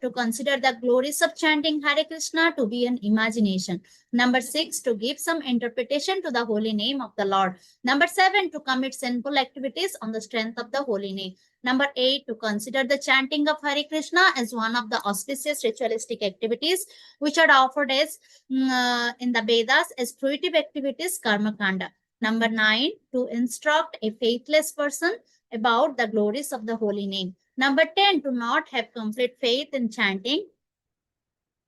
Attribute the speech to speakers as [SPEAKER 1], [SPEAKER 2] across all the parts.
[SPEAKER 1] to consider the glories of chanting Hare Krishna to be an imagination. Number 6, to give some interpretation to the holy name of the Lord. Number 7, to commit sinful activities on the strength of the holy name. Number 8, to consider the chanting of Hare Krishna as one of the auspicious ritualistic activities which are offered as in the Vedas as fruitive activities, karma kanda. Number 9, to instruct a faithless person about the glories of the holy name. Number 10, to not have complete faith in chanting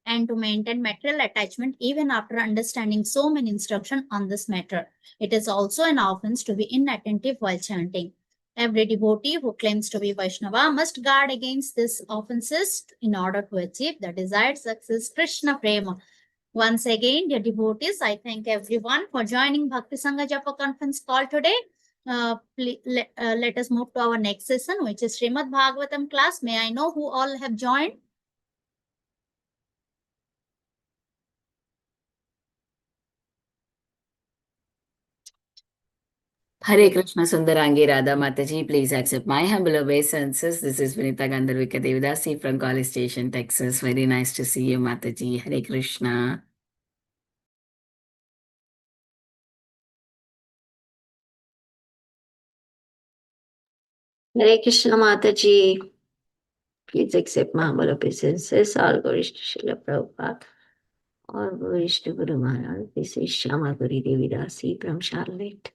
[SPEAKER 1] and to maintain material attachment even after understanding so many instructions on this matter. It is also an offense to be inattentive while chanting. Every devotee who claims to be Vaishnava must guard against these offenses in order to achieve the desired success, Krishna Prema. Once again, dear devotees, I thank everyone for joining Bhakti Sangha Japa conference call today. Let us move to our next session, which is Srimad Bhagavatam class. May I know who all have joined?
[SPEAKER 2] Hare Krishna Sundarangi Radha Mataji, please accept my humble obeisances. This is Vinita Gandharvika Devidasi from College Station, Texas. Very nice to see you, Mataji. Hare Krishna.
[SPEAKER 3] Hare Krishna Mataji, please accept my humble obeisances. All glories to Srila Prabhupada. All glories to Guru Maharaj. This is Shyama Gauri Devidasi from Charlotte.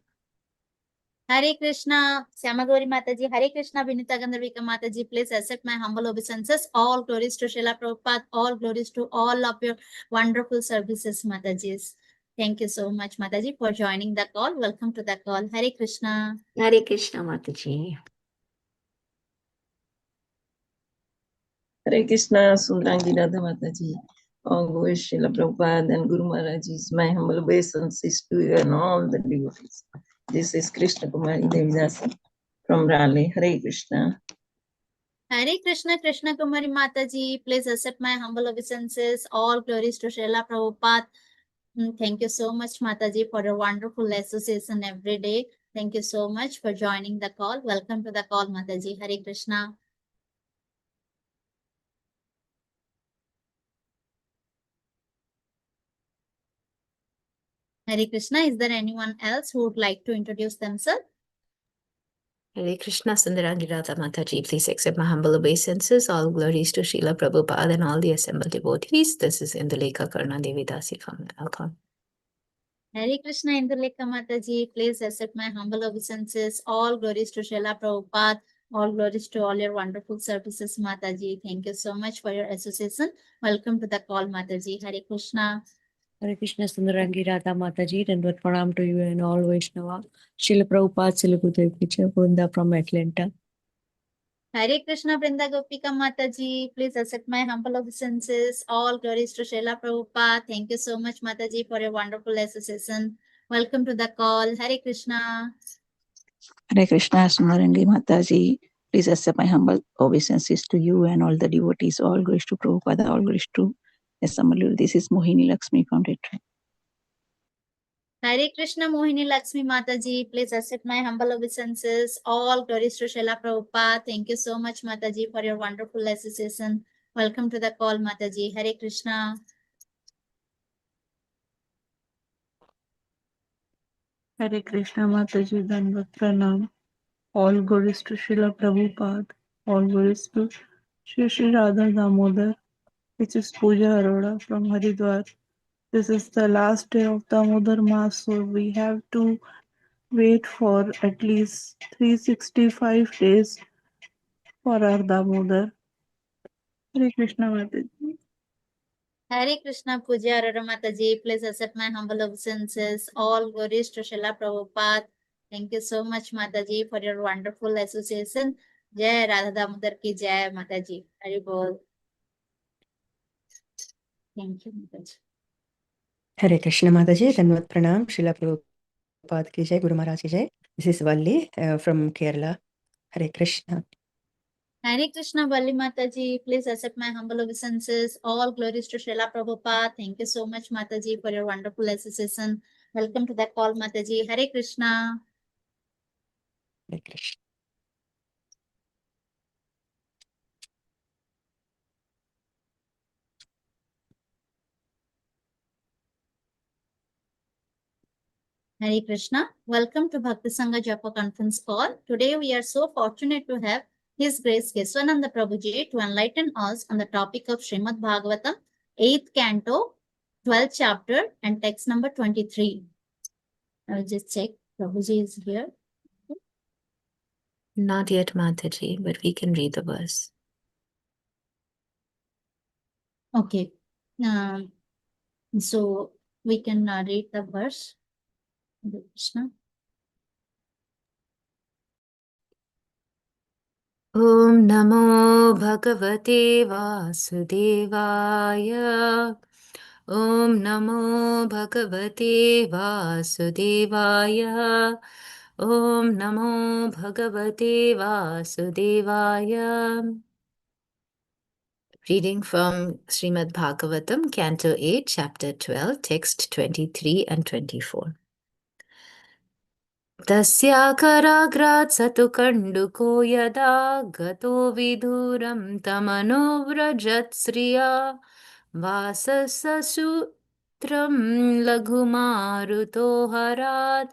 [SPEAKER 1] Hare Krishna, Syamagori Mataji, Hare Krishna, Vinita Gandharvika Mataji, please accept my humble obeisances. All glories to Srila Prabhupada, all glories to all of your wonderful services, Matajis. Thank you so much, Mataji, for joining the call. Welcome to the call. Hare Krishna.
[SPEAKER 3] Hare Krishna Mataji.
[SPEAKER 4] Hare Krishna, Sundarangi Radha Mataji. All glories Srila Prabhupada and Guru Maharaj's my humble obeisances to you and all the devotees. This is Krishna Kumari Devidasi from Raleigh. Hare Krishna.
[SPEAKER 1] Hare Krishna, Krishna Kumari Mataji, please accept my humble obeisances. All glories to Srila Prabhupada. Thank you so much, Mataji, for your wonderful association every day. Thank you so much for joining the call. Welcome to the call, Mataji. Hare Krishna. Hare Krishna. Is there anyone else who would like to introduce themselves?
[SPEAKER 5] Hare Krishna Sundarangi Radha Mataji, please accept my humble obeisances. All glories to Srila Prabhupada and all the assembled devotees. This is Indulekha Karna Devidasi from Alcon.
[SPEAKER 1] Hare Krishna, Indulekha Mataji, please accept my humble obeisances. All glories to Srila Prabhupada. All glories to all your wonderful services, Mataji. Thank you so much for your association. Welcome to the call, Mataji. Hare Krishna.
[SPEAKER 6] Hare Krishna Sundarangi Radha Mataji, and with pranam to you and all Vaishnava. Srila Prabhupada, Srila Gurudev Kichai, Vrinda from Atlanta.
[SPEAKER 1] Hare Krishna, Vrinda Gopika Mataji, please accept my humble obeisances. All glories to Srila Prabhupada. Thank you so much, Mataji, for your wonderful association. Welcome to the call. Hare Krishna.
[SPEAKER 7] Hare Krishna Sundarangi Mataji, please accept my humble obeisances to you and all the devotees. All glories to Prabhupada, all glories to Yasamalur. This is Mohini Lakshmi from Detroit.
[SPEAKER 1] Hare Krishna, Mohini Lakshmi Mataji, please accept my humble obeisances. All glories to Srila Prabhupada. Thank you so much, Mataji, for your wonderful association. Welcome to the call, Mataji. Hare Krishna.
[SPEAKER 8] Hare Krishna Mataji, Dandavat Pranam. All glories to Srila Prabhupada. All glories to Shri Shri Radha Damodar. This is Pooja Arora from Haridwar. This is the last day of Damodar Mass, so we have to wait for at least 365 days for our Damodar. Hare Krishna Mataji.
[SPEAKER 1] Hare Krishna, Pooja Arora Mataji, please accept my humble obeisances. All glories to Srila Prabhupada. Thank you so much, Mataji, for your wonderful association. Jai Radha Damodar ki Jai, Mataji. Hari Bol. Thank you, Mataji.
[SPEAKER 6] Hare Krishna Mataji, Dandavat Pranam, Srila Prabhupada ki Jai, Guru Maharaj ki Jai. This is Valli from Kerala. Hare Krishna.
[SPEAKER 1] Hare Krishna, Valli Mataji, please accept my humble obeisances. All glories to Srila Prabhupada. Thank you so much, Mataji, for your wonderful association. Welcome to the call, Mataji. Hare Krishna.
[SPEAKER 6] Hare Krishna.
[SPEAKER 1] Hare Krishna. Welcome to Bhakti Sangha Japa conference call. Today we are so fortunate to have His Grace Keshavanand Prabhuji to enlighten us on the topic of Srimad Bhagavatam, 8th canto, 12th chapter and text number 23. I will just check. Prabhuji is here.
[SPEAKER 5] Not yet, Mataji, but we can read the verse.
[SPEAKER 1] Okay. So we can read the verse. Hare Krishna.
[SPEAKER 5] Om Namo Bhagavate Vasudevaya. Om Namo Bhagavate Vasudevaya. Om Namo Bhagavate Vasudevaya. Reading from Srimad Bhagavatam, Canto 8, Chapter 12, Text 23 and 24. Tasya satu kanduko yada gato viduram tamanovrajat sriya vasasasutram laghumaruto harat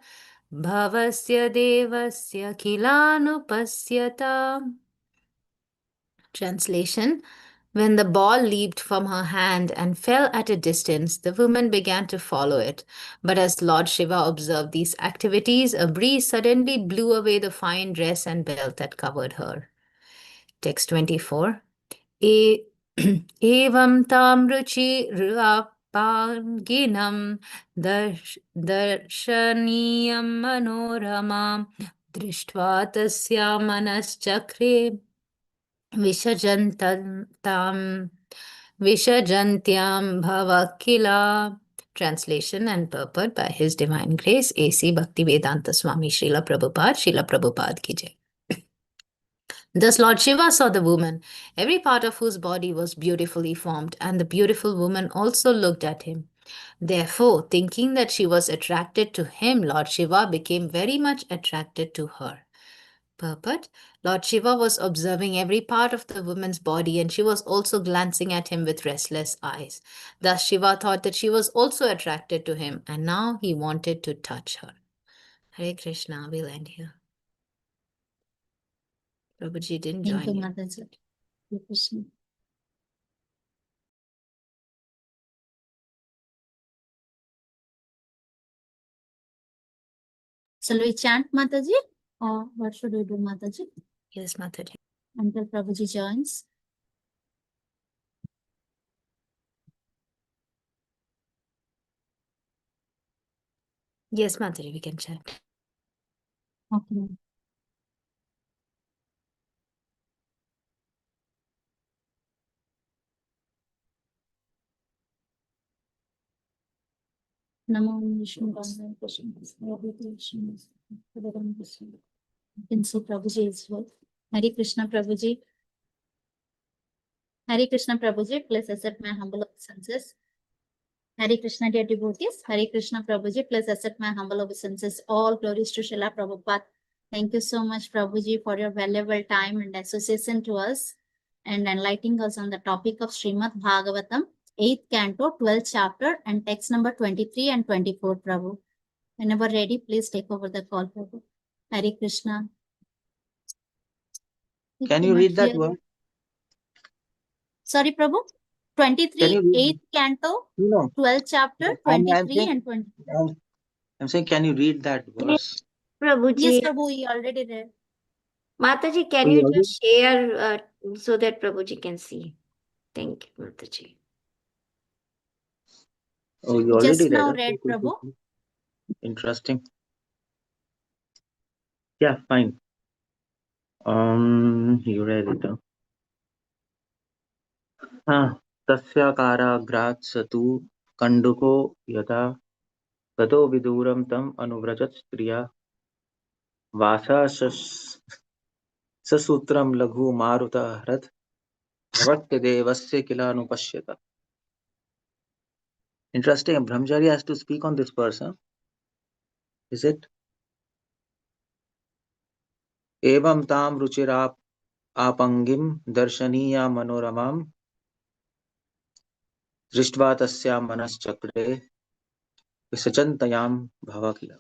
[SPEAKER 5] bhavasya devasya kilanupasyata. Translation. When the ball leaped from her hand and fell at a distance, the woman began to follow it. But as Lord Shiva observed these activities, a breeze suddenly blew away the fine dress and belt that covered her. Text 24. Evam tam ruchi rapanginam darshaniyam manoramam drishtva tasya manaschakre Vishajantyam Bhavakila. Translation and purport by His Divine Grace A.C. Bhaktivedanta Swami Srila Prabhupada ki jai. Thus Lord Shiva saw the woman, every part of whose body was beautifully formed, and the beautiful woman also looked at him. Therefore, thinking that she was attracted to him, Lord Shiva became very much attracted to her. Purport. Lord Shiva was observing every part of the woman's body, and she was also glancing at him with restless eyes. Thus Shiva thought that she was also attracted to him, and now he wanted to touch her. Hare Krishna, we'll end here. Prabhuji didn't
[SPEAKER 1] Thank you,
[SPEAKER 5] join you.
[SPEAKER 1] Mataji. Hare Krishna. Shall we chant, Mataji? Or what should we do, Mataji?
[SPEAKER 5] Yes, Mataji.
[SPEAKER 1] Until Prabhuji joins.
[SPEAKER 5] Yes, Mataji, we can chant.
[SPEAKER 1] Okay. Namo Vishnu Padaya Krishna Krishna. You can see Prabhuji is here. Hare Krishna Prabhuji. Hare Krishna Prabhuji, please accept my humble obeisances. Hare Krishna dear devotees. Hare Krishna Prabhuji, please accept my humble obeisances. All glories to Srila Prabhupada. Thank you so much, Prabhuji, for your valuable time and association to us and enlightening us on the topic of Srimad Bhagavatam, 8th canto, 12th chapter, and text number 23 and 24, Prabhu. Whenever ready, please take over the call, Prabhu. Hare Krishna.
[SPEAKER 9] Can you read that word?
[SPEAKER 1] Sorry, Prabhu.
[SPEAKER 9] Can
[SPEAKER 1] 23,
[SPEAKER 9] you read
[SPEAKER 1] 8th canto,
[SPEAKER 9] No,
[SPEAKER 1] 12th chapter,
[SPEAKER 9] I'm
[SPEAKER 1] 23
[SPEAKER 9] saying,
[SPEAKER 1] and 20.
[SPEAKER 9] I'm saying, can you read that verse?
[SPEAKER 3] Prabhuji,
[SPEAKER 1] Yes, Prabhu, we already read.
[SPEAKER 3] Mataji, can
[SPEAKER 9] Oh, you
[SPEAKER 3] you
[SPEAKER 9] already-
[SPEAKER 3] just share so that Prabhuji can see? Thank you, Mataji.
[SPEAKER 9] Oh, you
[SPEAKER 1] Just
[SPEAKER 9] already read.
[SPEAKER 1] now
[SPEAKER 9] Okay,
[SPEAKER 1] read,
[SPEAKER 9] cool, cool,
[SPEAKER 1] Prabhu.
[SPEAKER 9] cool. Interesting. Yeah, fine. You read it. तस्याकाराग्रात् स तु कण्डुको यथा गतो विदूरं तम् अनुव्रजत् स्त्रिया वासा ससूत्रं लघु मारुतः हरत् भवत्यदेवस्य किलानुपश्यत. Interesting. Brahmachari has to speak on this person. Is it? एवं ताम रुचिराप आपंगिम दर्शनीया मनोरमाम दृष्ट्वा तस्या मनश्चक्रे विसचन्तयाम भवकिल.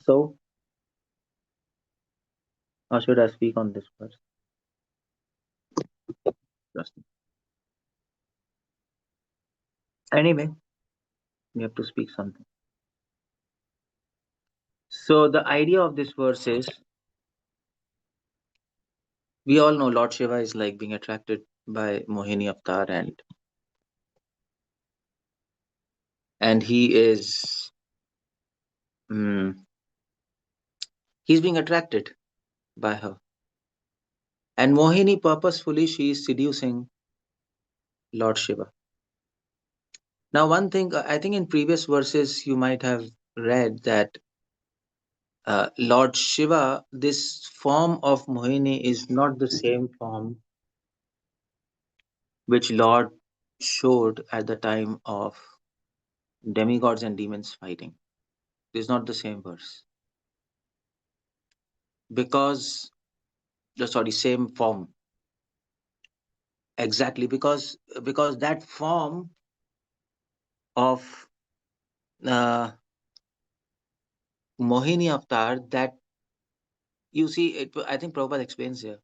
[SPEAKER 9] So, or should I speak on this first? Just anyway, we have to speak something. So the idea of this verse is, we all know Lord Shiva is like being attracted by Mohini Avatar, and he is he's being attracted by her. And Mohini purposefully, she is seducing Lord Shiva. Now, one thing, I think in previous verses you might have read that Lord Shiva, this form of Mohini is not the same form which Lord showed at the time of demigods and demons fighting. It is not the same verse. Because, same form. Exactly, because that form of Mohini Avatar, that you see, I think Prabhupada explains here.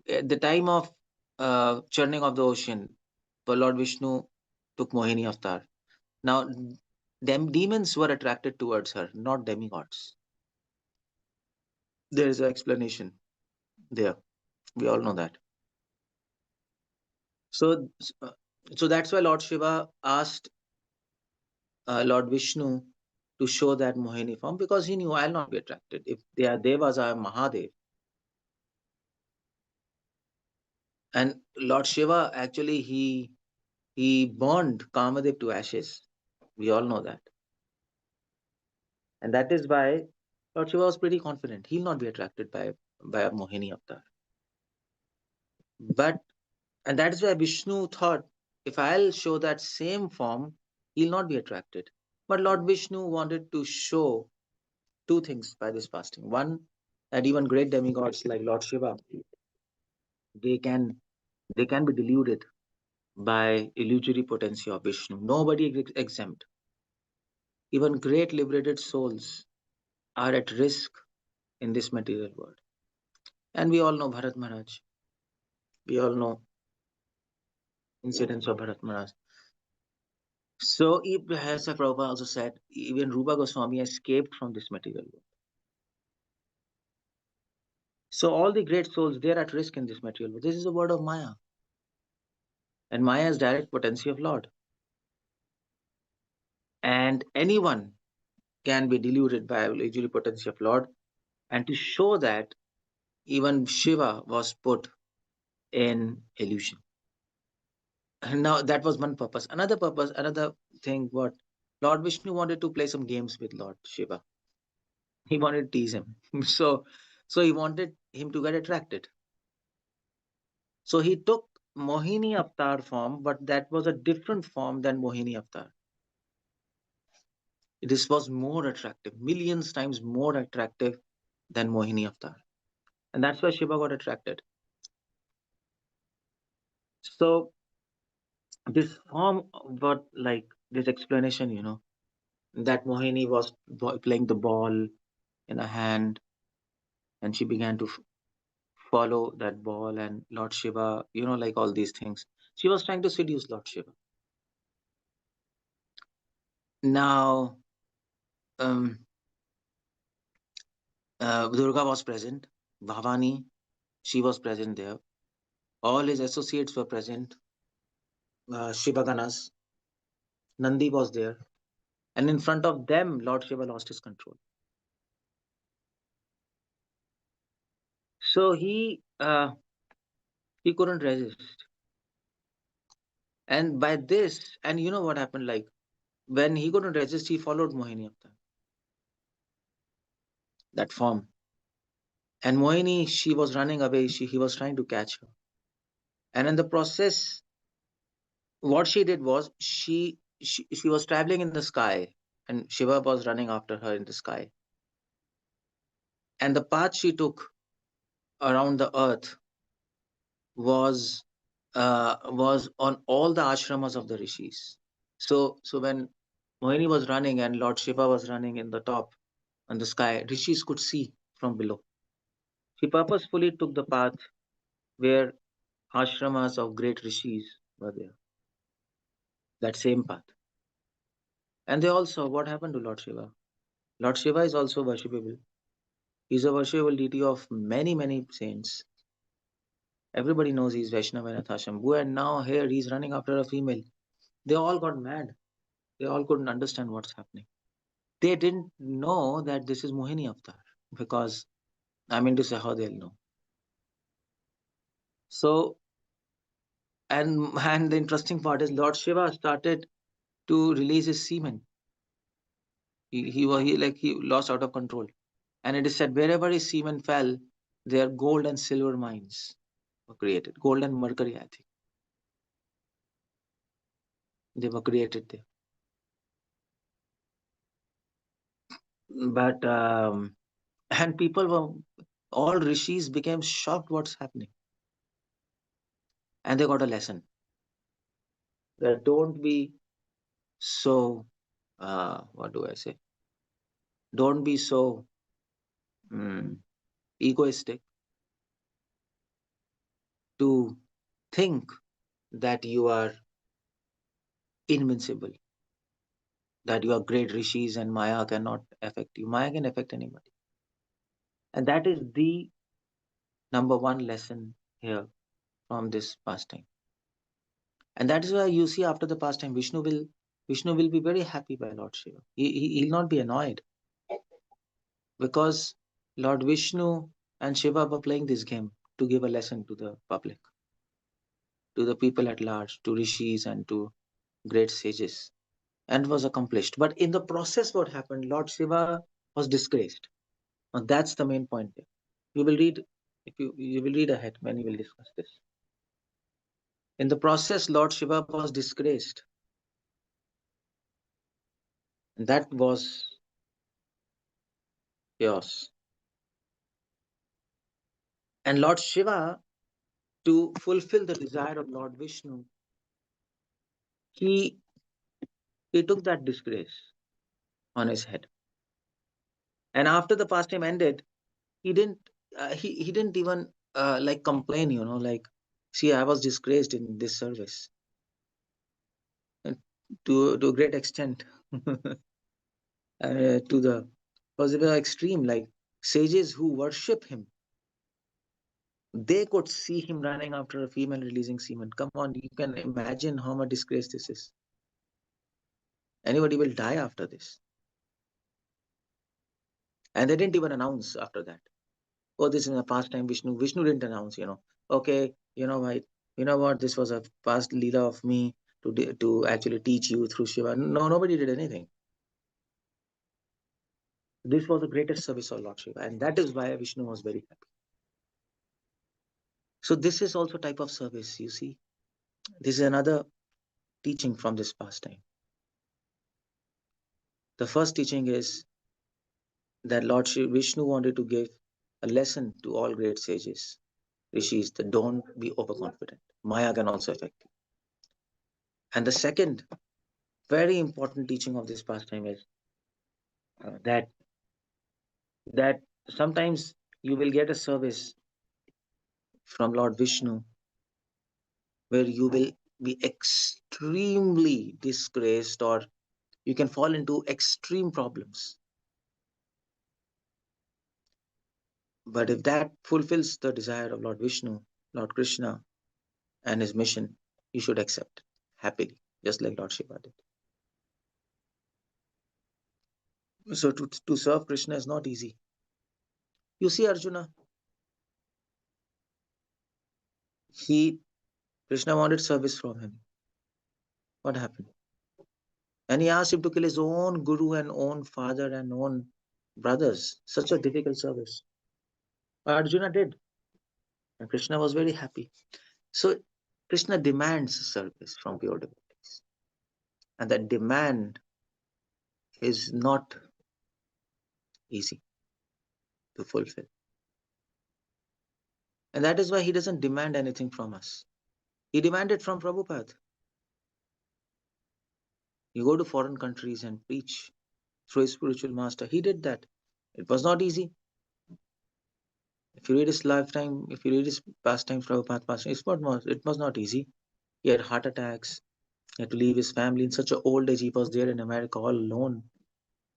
[SPEAKER 9] At the time of churning of the ocean, the Lord Vishnu took Mohini Avatar. Now, demons were attracted towards her, not demigods. There is an explanation there. We all know that. So that's why Lord Shiva asked Lord Vishnu to show that Mohini form, because he knew, I'll not be attracted. If they are Devas, I am Mahadev. And Lord Shiva, actually, he burned Kamadev to ashes. We all know that. And that is why Lord Shiva was pretty confident he'll not be attracted by a Mohini Avatar. And that is why Vishnu thought, if I'll show that same form, he'll not be attracted. But Lord Vishnu wanted to show two things by this fasting. One, that even great demigods like Lord Shiva, they can be deluded by illusory potency of Vishnu. Nobody is exempt. Even great liberated souls are at risk in this material world. And we all know Bharat Maharaj. We all know incidents of Bharat Maharaj. So, as Prabhupada also said, even Rupa Goswami escaped from this material world. So all the great souls, they are at risk in this material world. This is the word of Maya. And Maya is direct potency of Lord. And anyone can be deluded by illusory potency of Lord. And to show that, even Shiva was put in illusion. And now that was one purpose. Another thing, what Lord Vishnu wanted to play some games with Lord Shiva. He wanted to tease him. So he wanted him to get attracted. So he took Mohini Avatar form, but that was a different form than Mohini Avatar. This was more attractive, millions times more attractive than Mohini Avatar. And that's why Shiva got attracted. So this form, but like this explanation, that Mohini was playing the ball in a hand, and she began to follow that ball, and Lord Shiva, like all these things. She was trying to seduce Lord Shiva. Now, Durga was present, Bhavani, she was present there. All his associates were present, Shiva Ganas, Nandi was there. And in front of them, Lord Shiva lost his control. So he couldn't resist. And by this, and you know what happened, like when he couldn't resist, he followed Mohini Avatar, that form. And Mohini, she was running away, he was trying to catch her. And in the process, what she did was, she was traveling in the sky, and Shiva was running after her in the sky. And the path she took around the earth was on all the ashramas of the rishis. So when Mohini was running and Lord Shiva was running in the top on the sky. Rishis could see from below. She purposefully took the path where ashramas of great rishis were there. That same path. And they all saw what happened to Lord Shiva. Lord Shiva is also worshipable. He is a worshipable deity of many, many saints. Everybody knows he's Vaishnava and Athashambhu, and now here he's running after a female. They all got mad. They all couldn't understand what's happening. They didn't know that this is Mohini Avatar, because I mean to say, how they'll know. So, and the interesting part is Lord Shiva started to release his semen. He lost out of control. And it is said wherever his semen fell, there gold and silver mines were created. Gold and mercury, I think. They were created there. But and people were, all rishis became shocked what's happening. And they got a lesson. That don't be so, what do I say? Don't be so egoistic to think that you are invincible, that you are great rishis and Maya cannot affect you. Maya can affect anybody. And that is the number one lesson here from this pastime. And that is why you see after the pastime, Vishnu will be very happy by Lord Shiva. He'll not be annoyed, because Lord Vishnu and Shiva were playing this game to give a lesson to the public, to the people at large, to rishis and to great sages, and was accomplished. But in the process, what happened? Lord Shiva was disgraced. Now that's the main point there. You will read, if you will read ahead when you will discuss this. In the process, Lord Shiva was disgraced. And that was chaos. And Lord Shiva, to fulfill the desire of Lord Vishnu, he took that disgrace on his head. And after the pastime ended, he didn't he didn't even like complain, like, see, I was disgraced in this service. And to a great extent, to the possible extreme, like sages who worship him, they could see him running after a female releasing semen. Come on, you can imagine how much disgrace this is. Anybody will die after this. And they didn't even announce after that. Oh, this is a pastime Vishnu. Vishnu didn't announce, okay, what, this was a past leela of me to actually teach you through Shiva. No, nobody did anything. This was the greatest service of Lord Shiva, and that is why Vishnu was very happy. So this is also type of service, you see. This is another teaching from this pastime. The first teaching is that Lord Vishnu wanted to give a lesson to all great sages, rishis, that don't be overconfident. Maya can also affect you. And the second very important teaching of this pastime is that sometimes you will get a service from Lord Vishnu where you will be extremely disgraced, or you can fall into extreme problems. But if that fulfills the desire of Lord Vishnu, Lord Krishna, and his mission, you should accept it happily, just like Lord Shiva did. So to serve Krishna is not easy. You see Arjuna, Krishna wanted service from him. What happened? And he asked him to kill his own guru and own father and own brothers. Such a difficult service. Arjuna did. And Krishna was very happy. So Krishna demands service from pure devotees. And that demand is not easy to fulfill. And that is why he doesn't demand anything from us. He demanded from Prabhupada. You go to foreign countries and preach through a spiritual master. He did that. It was not easy. If you read his lifetime, if you read his pastimes, Prabhupada pastime, it was not easy. He had heart attacks. He had to leave his family in such an old age. He was there in America all alone.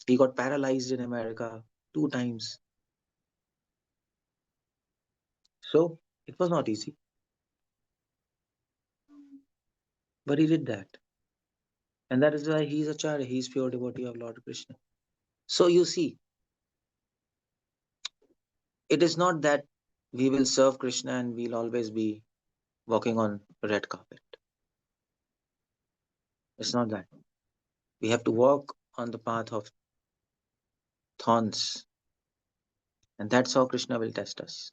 [SPEAKER 9] He got paralyzed in America 2 times. So it was not easy. But he did that. And that is why he is Acharya. He is pure devotee of Lord Krishna. So you see, it is not that we will serve Krishna and we'll always be walking on red carpet. It's not that. We have to walk on the path of thorns. And that's how Krishna will test us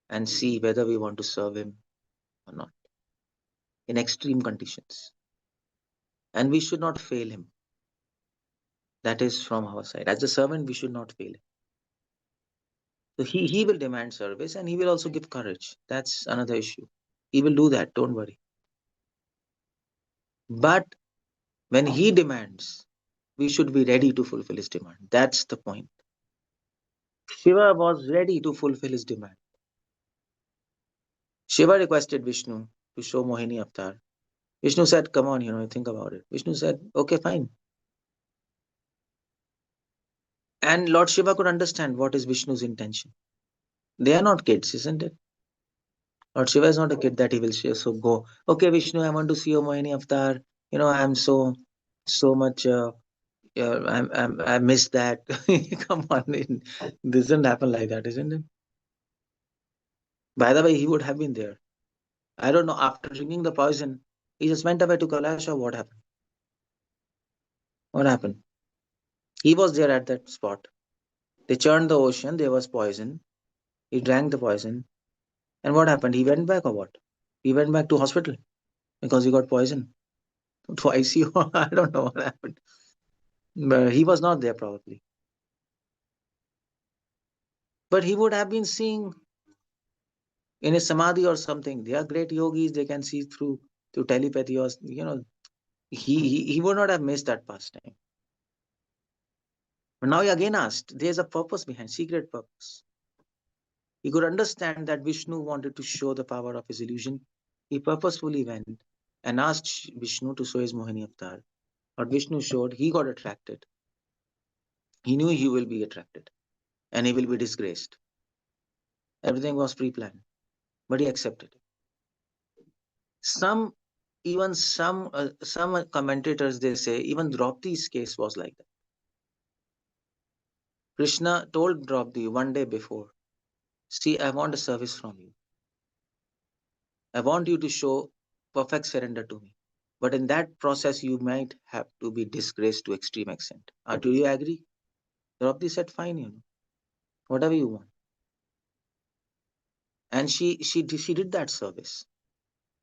[SPEAKER 9] and see whether we want to serve him or not in extreme conditions. And we should not fail him. That is from our side. As a servant, we should not fail him. So he will demand service and he will also give courage. That's another issue. He will do that, don't worry. But when he demands, we should be ready to fulfill his demand. That's the point. Shiva was ready to fulfill his demand. Shiva requested Vishnu to show Mohini avatar. Vishnu said, come on, think about it. Vishnu said, okay, fine. And Lord Shiva could understand what is Vishnu's intention. They are not kids, isn't it? Lord Shiva is not a kid that he will so go, okay, Vishnu, I want to see your Mohini avatar. I'm so much, I miss that. Come on, it doesn't happen like that, isn't it? By the way, he would have been there. I don't know, after drinking the poison, he just went away to Kailash or what happened? What happened? He was there at that spot. They churned the ocean, there was poison. He drank the poison. And what happened? He went back or what? He went back to hospital because he got poison. To ICU, I don't know what happened. But he was not there probably. But he would have been seeing in a samadhi or something. They are great yogis, they can see through telepathy or, he would not have missed that pastime. But now he again asked, there's a purpose behind, secret purpose. He could understand that Vishnu wanted to show the power of his illusion. He purposefully went and asked Vishnu to show his Mohini avatar. What Vishnu showed, he got attracted. He knew he will be attracted and he will be disgraced. Everything was pre-planned, but he accepted it. Some commentators, they say, even Draupadi's case was like that. Krishna told Draupadi one day before, see, I want a service from you. I want you to show perfect surrender to me. But in that process, you might have to be disgraced to extreme extent. Do you agree? Draupadi said, fine, whatever you want. And she did that service.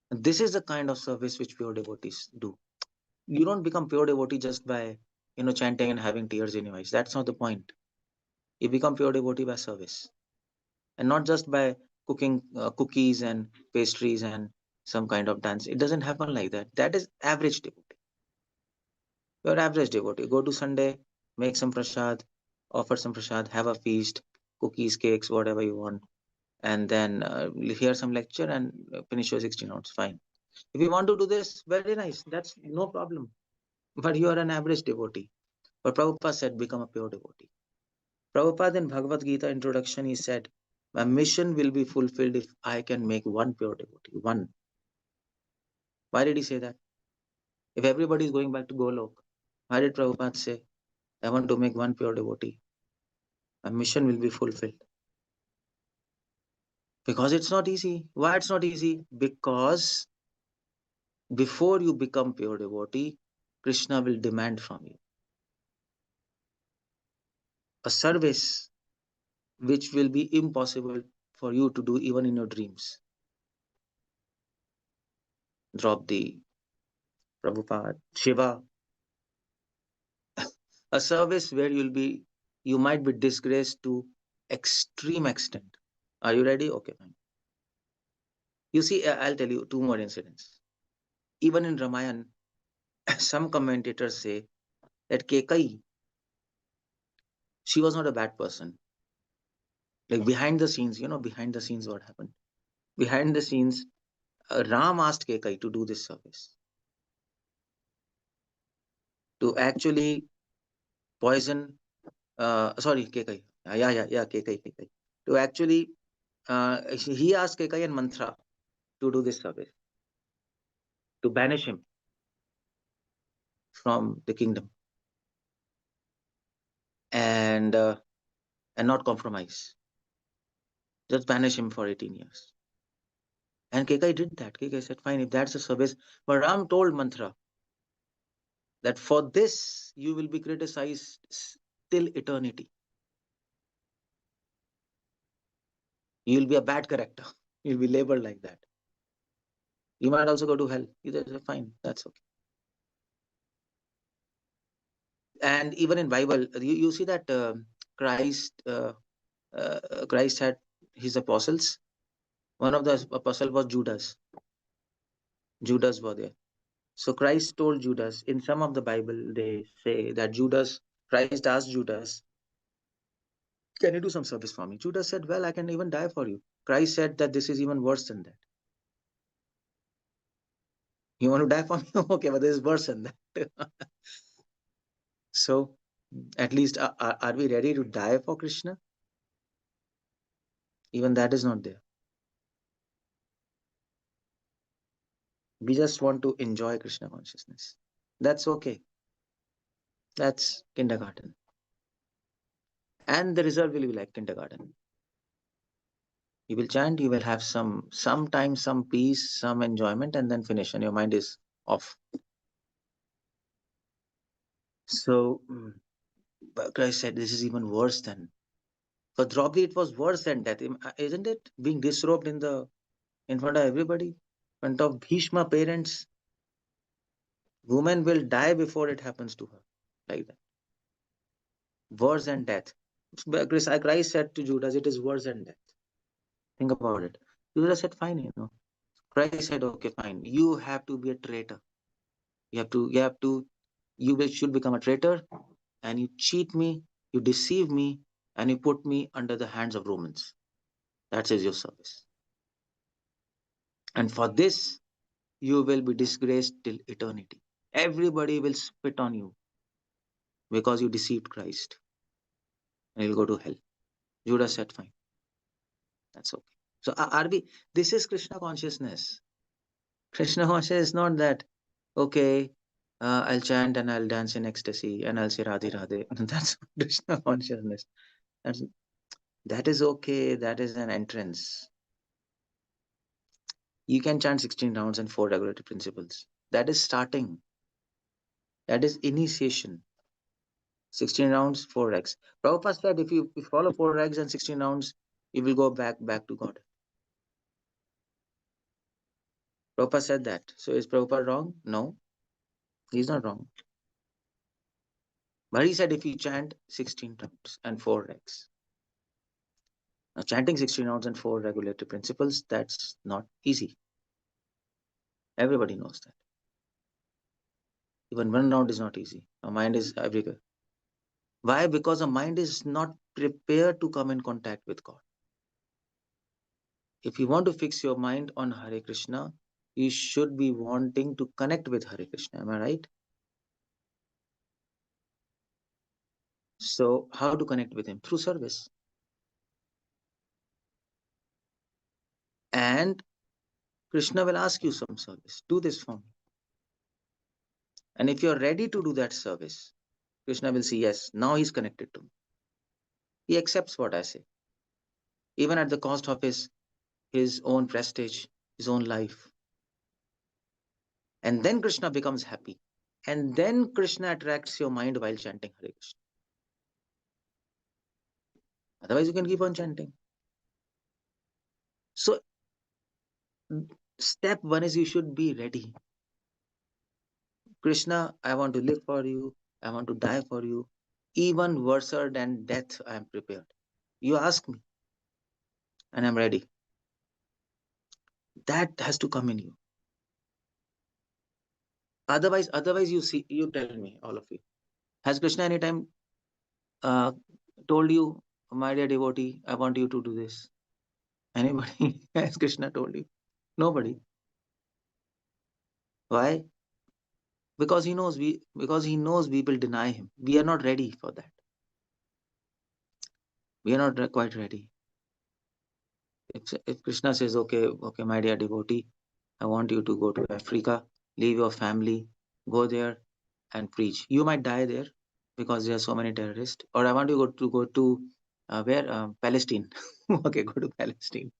[SPEAKER 9] And this is the kind of service which pure devotees do. You don't become pure devotee just by, chanting and having tears in your eyes. That's not the point. You become pure devotee by service. And not just by cooking cookies and pastries and some kind of dance. It doesn't happen like that. That is average devotee. You're average devotee. Go to Sunday, make some prasad, offer some prasad, have a feast, cookies, cakes, whatever you want. And then hear some lecture and finish your 16 notes. Fine. If you want to do this, very nice. That's no problem. But you are an average devotee. But Prabhupada said, become a pure devotee. Prabhupada in Bhagavad Gita introduction, he said, my mission will be fulfilled if I can make one pure devotee. One. Why did he say that? If everybody is going back to Golok, why did Prabhupada say, I want to make one pure devotee? My mission will be fulfilled. Because it's not easy. Why it's not easy? Because before you become pure devotee, Krishna will demand from you a service which will be impossible for you to do even in your dreams. Draupadi, Prabhupada, Shiva, a service where you might be disgraced to extreme extent. Are you ready? Okay, fine. You see, I'll tell you 2 more incidents. Even in Ramayana, some commentators say that Kekai, she was not a bad person. Like behind the scenes, behind the scenes, what happened? Behind the scenes, Ram asked Kekai to do this service, to actually poison, sorry, Kekai. Yeah, Kekai. To actually, he asked Kekai and Mantra to do this service, to banish him from the kingdom and not compromise. Just banish him for 18 years. And Kekai did that. Kekai said, fine, if that's the service. But Ram told Mantra that for this you will be criticized till eternity. You will be a bad character. You'll be labeled like that. You might also go to hell. He said, fine, that's okay. And even in Bible, you see that Christ had his apostles. One of the apostles was Judas. Judas was there. So Christ told Judas, in some of the Bible, they say that Christ asked Judas, can you do some service for me? Judas said, well, I can even die for you. Christ said that this is even worse than that. You want to die for me? Okay, but this is worse than that. So at least are we ready to die for Krishna? Even that is not there. We just want to enjoy Krishna consciousness. That's okay. That's kindergarten. And the result will be like kindergarten. You will chant, you will have some time, some peace, some enjoyment, and then finish, and your mind is off. So Christ said this is even worse than, for Draupadi it was worse than death, isn't it? Being disrobed in front of everybody, in front of Bhishma parents. Woman will die before it happens to her, like that. Worse than death. Christ said to Judas, it is worse than death. Think about it. Judas said, fine, Christ said, okay, fine. You have to be a traitor. You should become a traitor, and you cheat me, you deceive me, and you put me under the hands of Romans. That is your service. And for this, you will be disgraced till eternity. Everybody will spit on you because you deceived Christ, and you'll go to hell. Judas said, fine. That's okay. So this is Krishna consciousness. Krishna consciousness is not that, okay, I'll chant and I'll dance in ecstasy and I'll say Radhe Radhe. That's Krishna consciousness. That is okay. That is an entrance. You can chant 16 rounds and 4 regulative principles. That is starting. That is initiation. 16 rounds, 4 regs. Prabhupada said if you follow 4 regs and 16 rounds, you will go back to God. Prabhupada said that. So is Prabhupada wrong? No, he's not wrong. But he said if you chant 16 rounds and 4 regs. Now chanting 16 rounds and 4 regulative principles, that's not easy. Everybody knows that. Even 1 round is not easy. Our mind is everywhere. Why? Because the mind is not prepared to come in contact with God. If you want to fix your mind on Hare Krishna, you should be wanting to connect with Hare Krishna. Am I right? So how to connect with him? Through service. And Krishna will ask you some service. Do this for me. And if you're ready to do that service, Krishna will say, yes, now he's connected to me. He accepts what I say, even at the cost of his own prestige, his own life. And then Krishna becomes happy. And then Krishna attracts your mind while chanting Hare Krishna. Otherwise, you can keep on chanting. So, step 1 is you should be ready. Krishna, I want to live for you. I want to die for you. Even worse than death, I am prepared. You ask me, and I'm ready. That has to come in you. Otherwise, you tell me, all of you. Has Krishna any time told you, my dear devotee, I want you to do this? Anybody? Has Krishna told you? Nobody. Why? Because he knows we will deny him. We are not ready for that. We are not quite ready. If Krishna says, okay, my dear devotee, I want you to go to Africa, leave your family, go there and preach. You might die there because there are so many terrorists. Or I want you to go to where? Palestine. Okay, go to Palestine.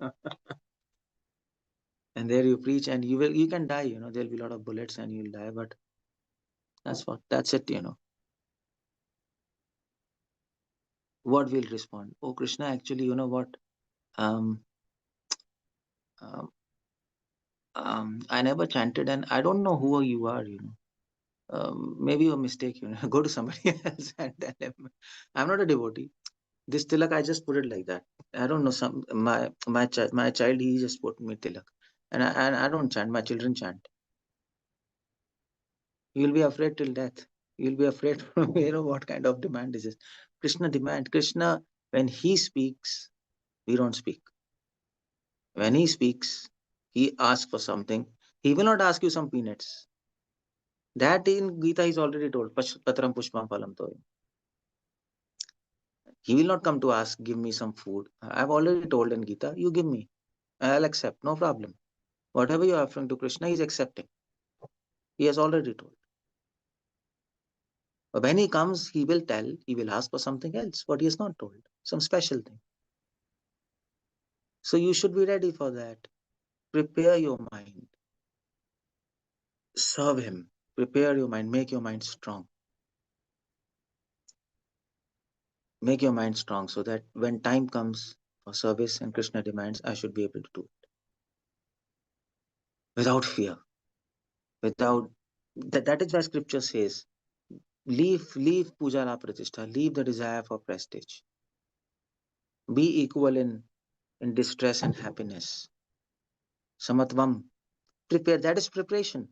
[SPEAKER 9] And there you preach and you can die, there'll be a lot of bullets and you'll die, but that's it. What will respond? Oh, Krishna, actually, you know what? Um, um, I never chanted and I don't know who you are. Maybe a mistake, go to somebody else and tell him, I'm not a devotee. This tilak, I just put it like that. I don't know, my child, he just put me tilak. And I don't chant, my children chant. You'll be afraid till death. You'll be afraid from, what kind of demand is this? Krishna, when he speaks, we don't speak. When he speaks, he asks for something. He will not ask you some peanuts. That in Gita is already told. Patram pushpam phalam toyam. He will not come to ask, give me some food. I've already told in Gita, you give me. I'll accept, no problem. Whatever you're offering to Krishna, he's accepting. He has already told. But when he comes, he will ask for something else, what he has not told, some special thing. So you should be ready for that. Prepare your mind. Serve him. Prepare your mind. Make your mind strong. Make your mind strong so that when time comes for service and Krishna demands, I should be able to do it. Without fear. That is why scripture says, leave puja la pratishtha, leave the desire for prestige. Be equal in distress and happiness. Samatvam. Prepare. That is preparation.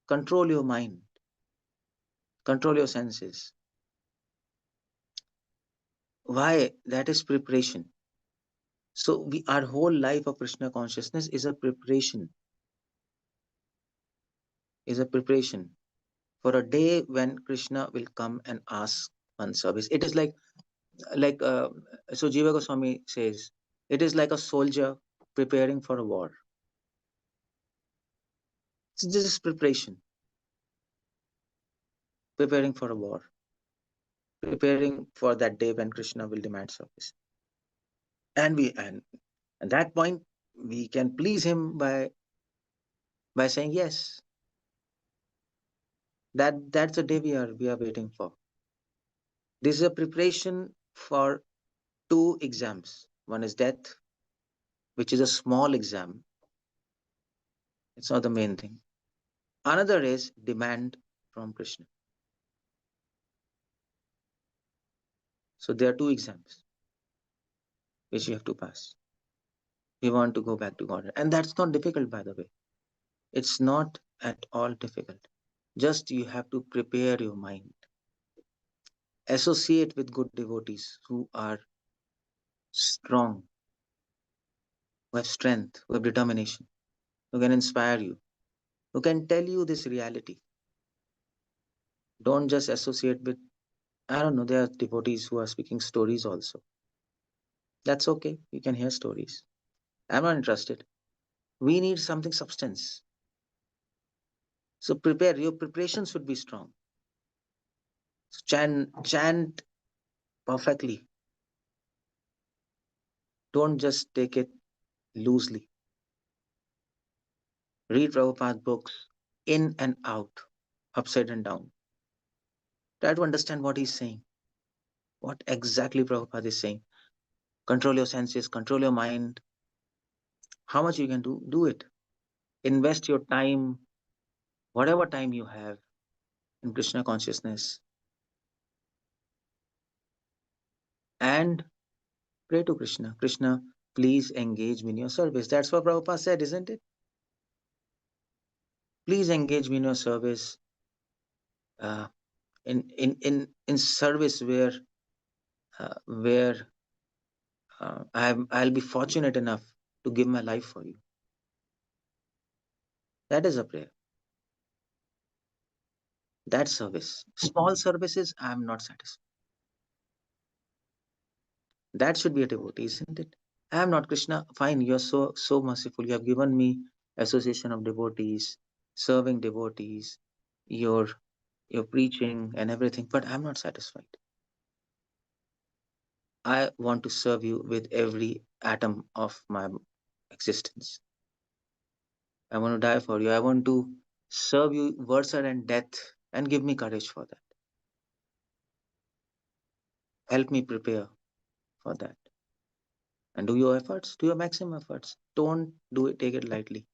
[SPEAKER 9] Control your mind. Control your senses. Why? That is preparation. So our whole life of Krishna consciousness is a preparation. For a day when Krishna will come and ask on service. It is like so Jiva Goswami says, it is like a soldier preparing for a war. So this is preparation. Preparing for a war. Preparing for that day when Krishna will demand service. And at that point, we can please him by saying yes. That's the day we are waiting for. This is a preparation for 2 exams. One is death, which is a small exam. It's not the main thing. Another is demand from Krishna. So there are 2 exams which you have to pass. We want to go back to God. And that's not difficult, by the way. It's not at all difficult. Just you have to prepare your mind. Associate with good devotees who are strong, who have strength, who have determination, who can inspire you, who can tell you this reality. Don't just associate with, I don't know, there are devotees who are speaking stories also. That's okay. You can hear stories. I'm not interested. We need something substance. So prepare. Your preparation should be strong. Chant perfectly. Don't just take it loosely. Read Prabhupada's books in and out, upside and down. Try to understand what he's saying. What exactly Prabhupada is saying. Control your senses, control your mind. How much you can do it. Invest your time, whatever time you have, in Krishna consciousness. And pray to Krishna. Krishna, please engage me in your service. That's what Prabhupada said, isn't it? Please engage me in your service. in service where I'll be fortunate enough to give my life for you. That is a prayer. That service. Small services, I'm not satisfied. That should be a devotee, isn't it? I am not Krishna. Fine, you're so merciful. You have given me association of devotees, serving devotees, your preaching and everything, but I'm not satisfied. I want to serve you with every atom of my existence. I want to die for you. I want to serve you worse than death, and give me courage for that. Help me prepare for that. And do your efforts, do your maximum efforts. Don't take it lightly.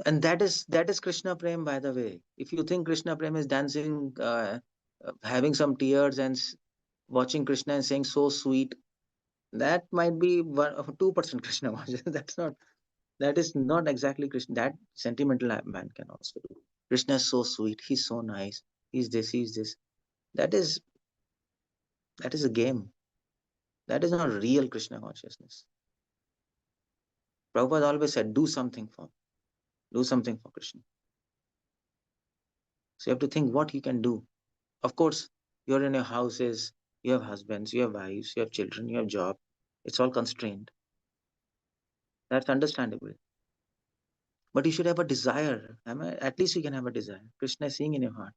[SPEAKER 9] And that is Krishna Prem, by the way. If you think Krishna Prem is dancing, having some tears and watching Krishna and saying so sweet, that might be 2% Krishna consciousness. That is not exactly Krishna. That sentimental man can also do. Krishna is so sweet. He's so nice. He's this. He's this. That is a game. That is not real Krishna consciousness. Prabhupada always said, do something for Krishna. So you have to think what you can do. Of course, you're in your houses, you have husbands, you have wives, you have children, you have job. It's all constrained. That's understandable. But you should have a desire. At least you can have a desire. Krishna is seeing in your heart.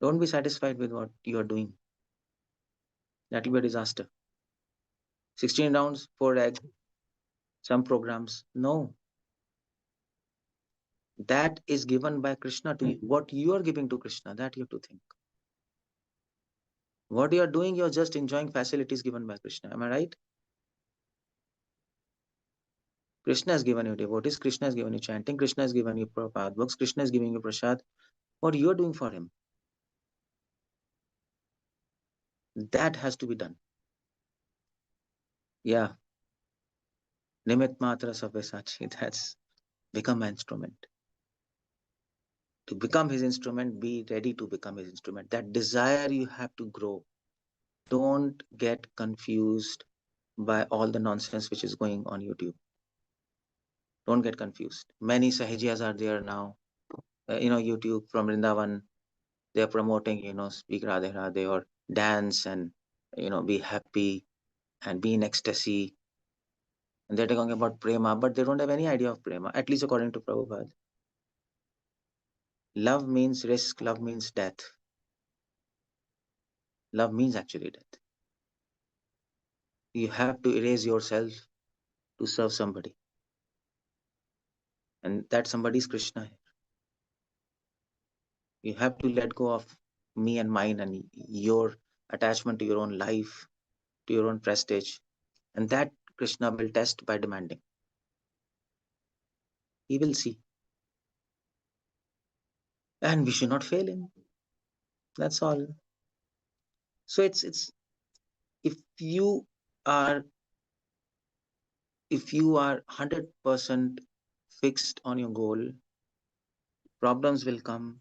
[SPEAKER 9] Don't be satisfied with what you are doing. That will be a disaster. 16 rounds, 4 eggs, some programs. No. That is given by Krishna to you. What you are giving to Krishna, that you have to think. What you are doing, you're just enjoying facilities given by Krishna. Am I right? Krishna has given you devotees, Krishna has given you chanting, Krishna has given you Prabhupada books, Krishna is giving you prasad. What you are doing for him, that has to be done. Yeah. Nimit matra sabyasachi. That's become an instrument. To become his instrument, be ready to become his instrument. That desire you have to grow. Don't get confused by all the nonsense which is going on YouTube. Don't get confused. Many Sahajiyas are there now. YouTube from Vrindavan, they are promoting, speak Radhe Radhe or dance and, be happy and be in ecstasy. And they're talking about prema, but they don't have any idea of prema, at least according to Prabhupada. Love means risk, love means death. Love means actually death. You have to erase yourself to serve somebody. And that somebody is Krishna here. You have to let go of me and mine and your attachment to your own life, to your own prestige. And that Krishna will test by demanding. He will see. And we should not fail him. That's all. So it's if you are 100% fixed on your goal, problems will come.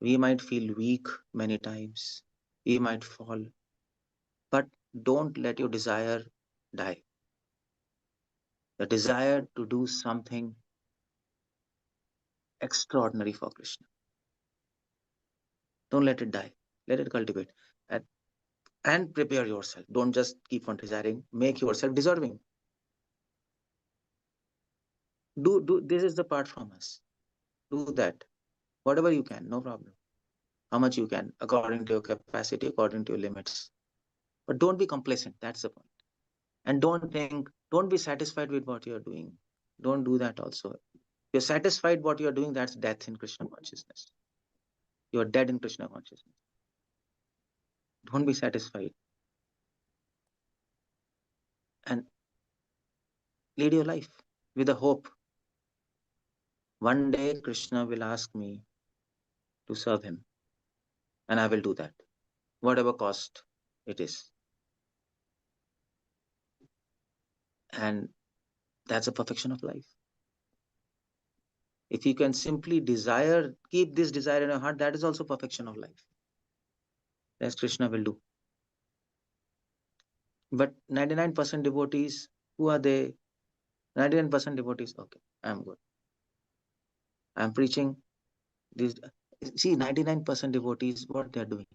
[SPEAKER 9] We might feel weak many times. We might fall. But don't let your desire die. The desire to do something extraordinary for Krishna. Don't let it die. Let it cultivate. And prepare yourself. Don't just keep on desiring. Make yourself deserving. Do this is the part from us. Do that. Whatever you can, no problem. How much you can, according to your capacity, according to your limits. But don't be complacent. That's the point. And don't be satisfied with what you're doing. Don't do that also. If you're satisfied what you're doing, that's death in Krishna consciousness. You're dead in Krishna consciousness. Don't be satisfied. And lead your life with a hope. One day Krishna will ask me to serve him. And I will do that, whatever cost it is. And that's a perfection of life. If you can simply desire, keep this desire in your heart, that is also perfection of life. As Krishna will do. But 99% devotees, who are they? 99% devotees, okay, I'm good. I'm preaching this. See, 99% devotees, what they're doing.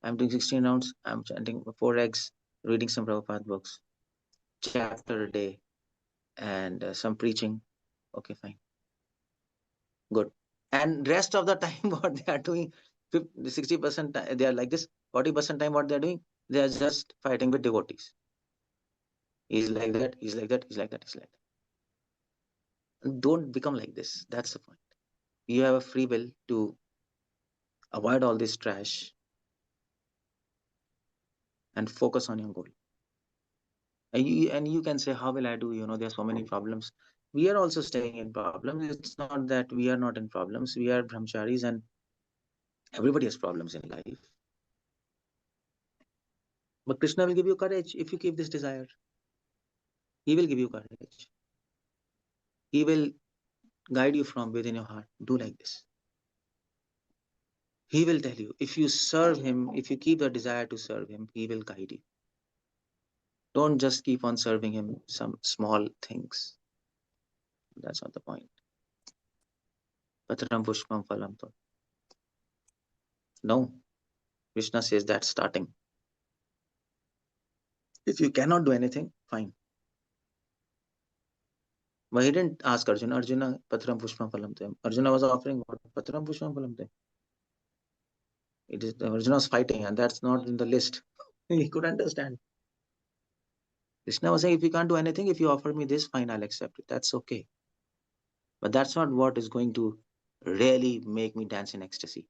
[SPEAKER 9] I'm doing 16 rounds, I'm chanting 4 eggs, reading some Prabhupada books, chapter a day, and some preaching. Okay, fine. Good. And rest of the time, what they are doing, 60% they are like this, 40% time what they are doing, they are just fighting with devotees. He's like that, he's like that, he's like that, he's like that. Don't become like this. That's the point. You have a free will to avoid all this trash and focus on your goal. And you can say, how will I do? There are so many problems. We are also staying in problems. It's not that we are not in problems. We are brahmacharis and everybody has problems in life. But Krishna will give you courage if you keep this desire. He will give you courage. He will guide you from within your heart. Do like this. He will tell you, if you serve him, if you keep the desire to serve him, he will guide you. Don't just keep on serving him some small things. That's not the point. Patram pushpam phalam to. No. Krishna says that's starting. If you cannot do anything, fine. But he didn't ask Arjuna, Patram pushpam phalam te. Arjuna was offering what? Patram pushpam phalam te. It is Arjuna was fighting, and that's not in the list. He could understand. Krishna was saying, if you can't do anything, if you offer me this, fine, I'll accept it. That's okay. But that's not what is going to really make me dance in ecstasy.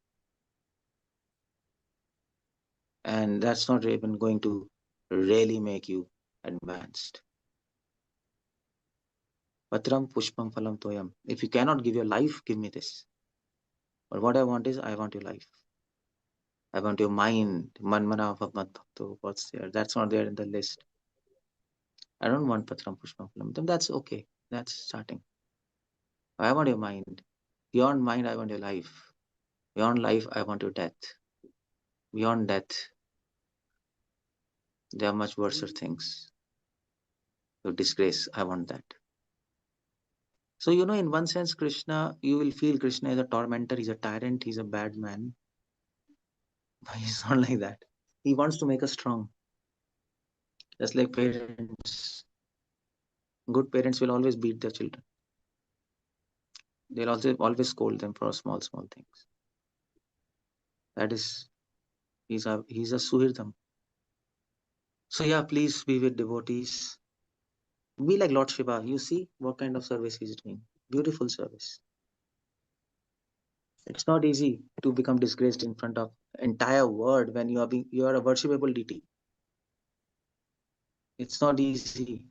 [SPEAKER 9] And that's not even going to really make you advanced. Patram pushpam phalam toyam. If you cannot give your life, give me this. But what I want is, I want your life. I want your mind. Manmana bhavat bhakto. What's there? That's not there in the list. I don't want patram pushpam phalam. Then that's okay. That's starting. I want your mind. Beyond mind, I want your life. Beyond life, I want your death. Beyond death, there are much worse things. Your disgrace, I want that. So, in one sense, Krishna, you will feel Krishna is a tormentor, he's a tyrant, he's a bad man. But he's not like that. He wants to make us strong. Just like parents. Good parents will always beat their children. They'll also always scold them for small things. That is, he's a suhirdam. So yeah, please be with devotees. Be like Lord Shiva. You see what kind of service he's doing. Beautiful service. It's not easy to become disgraced in front of entire world when you are a worshipable deity. It's not easy.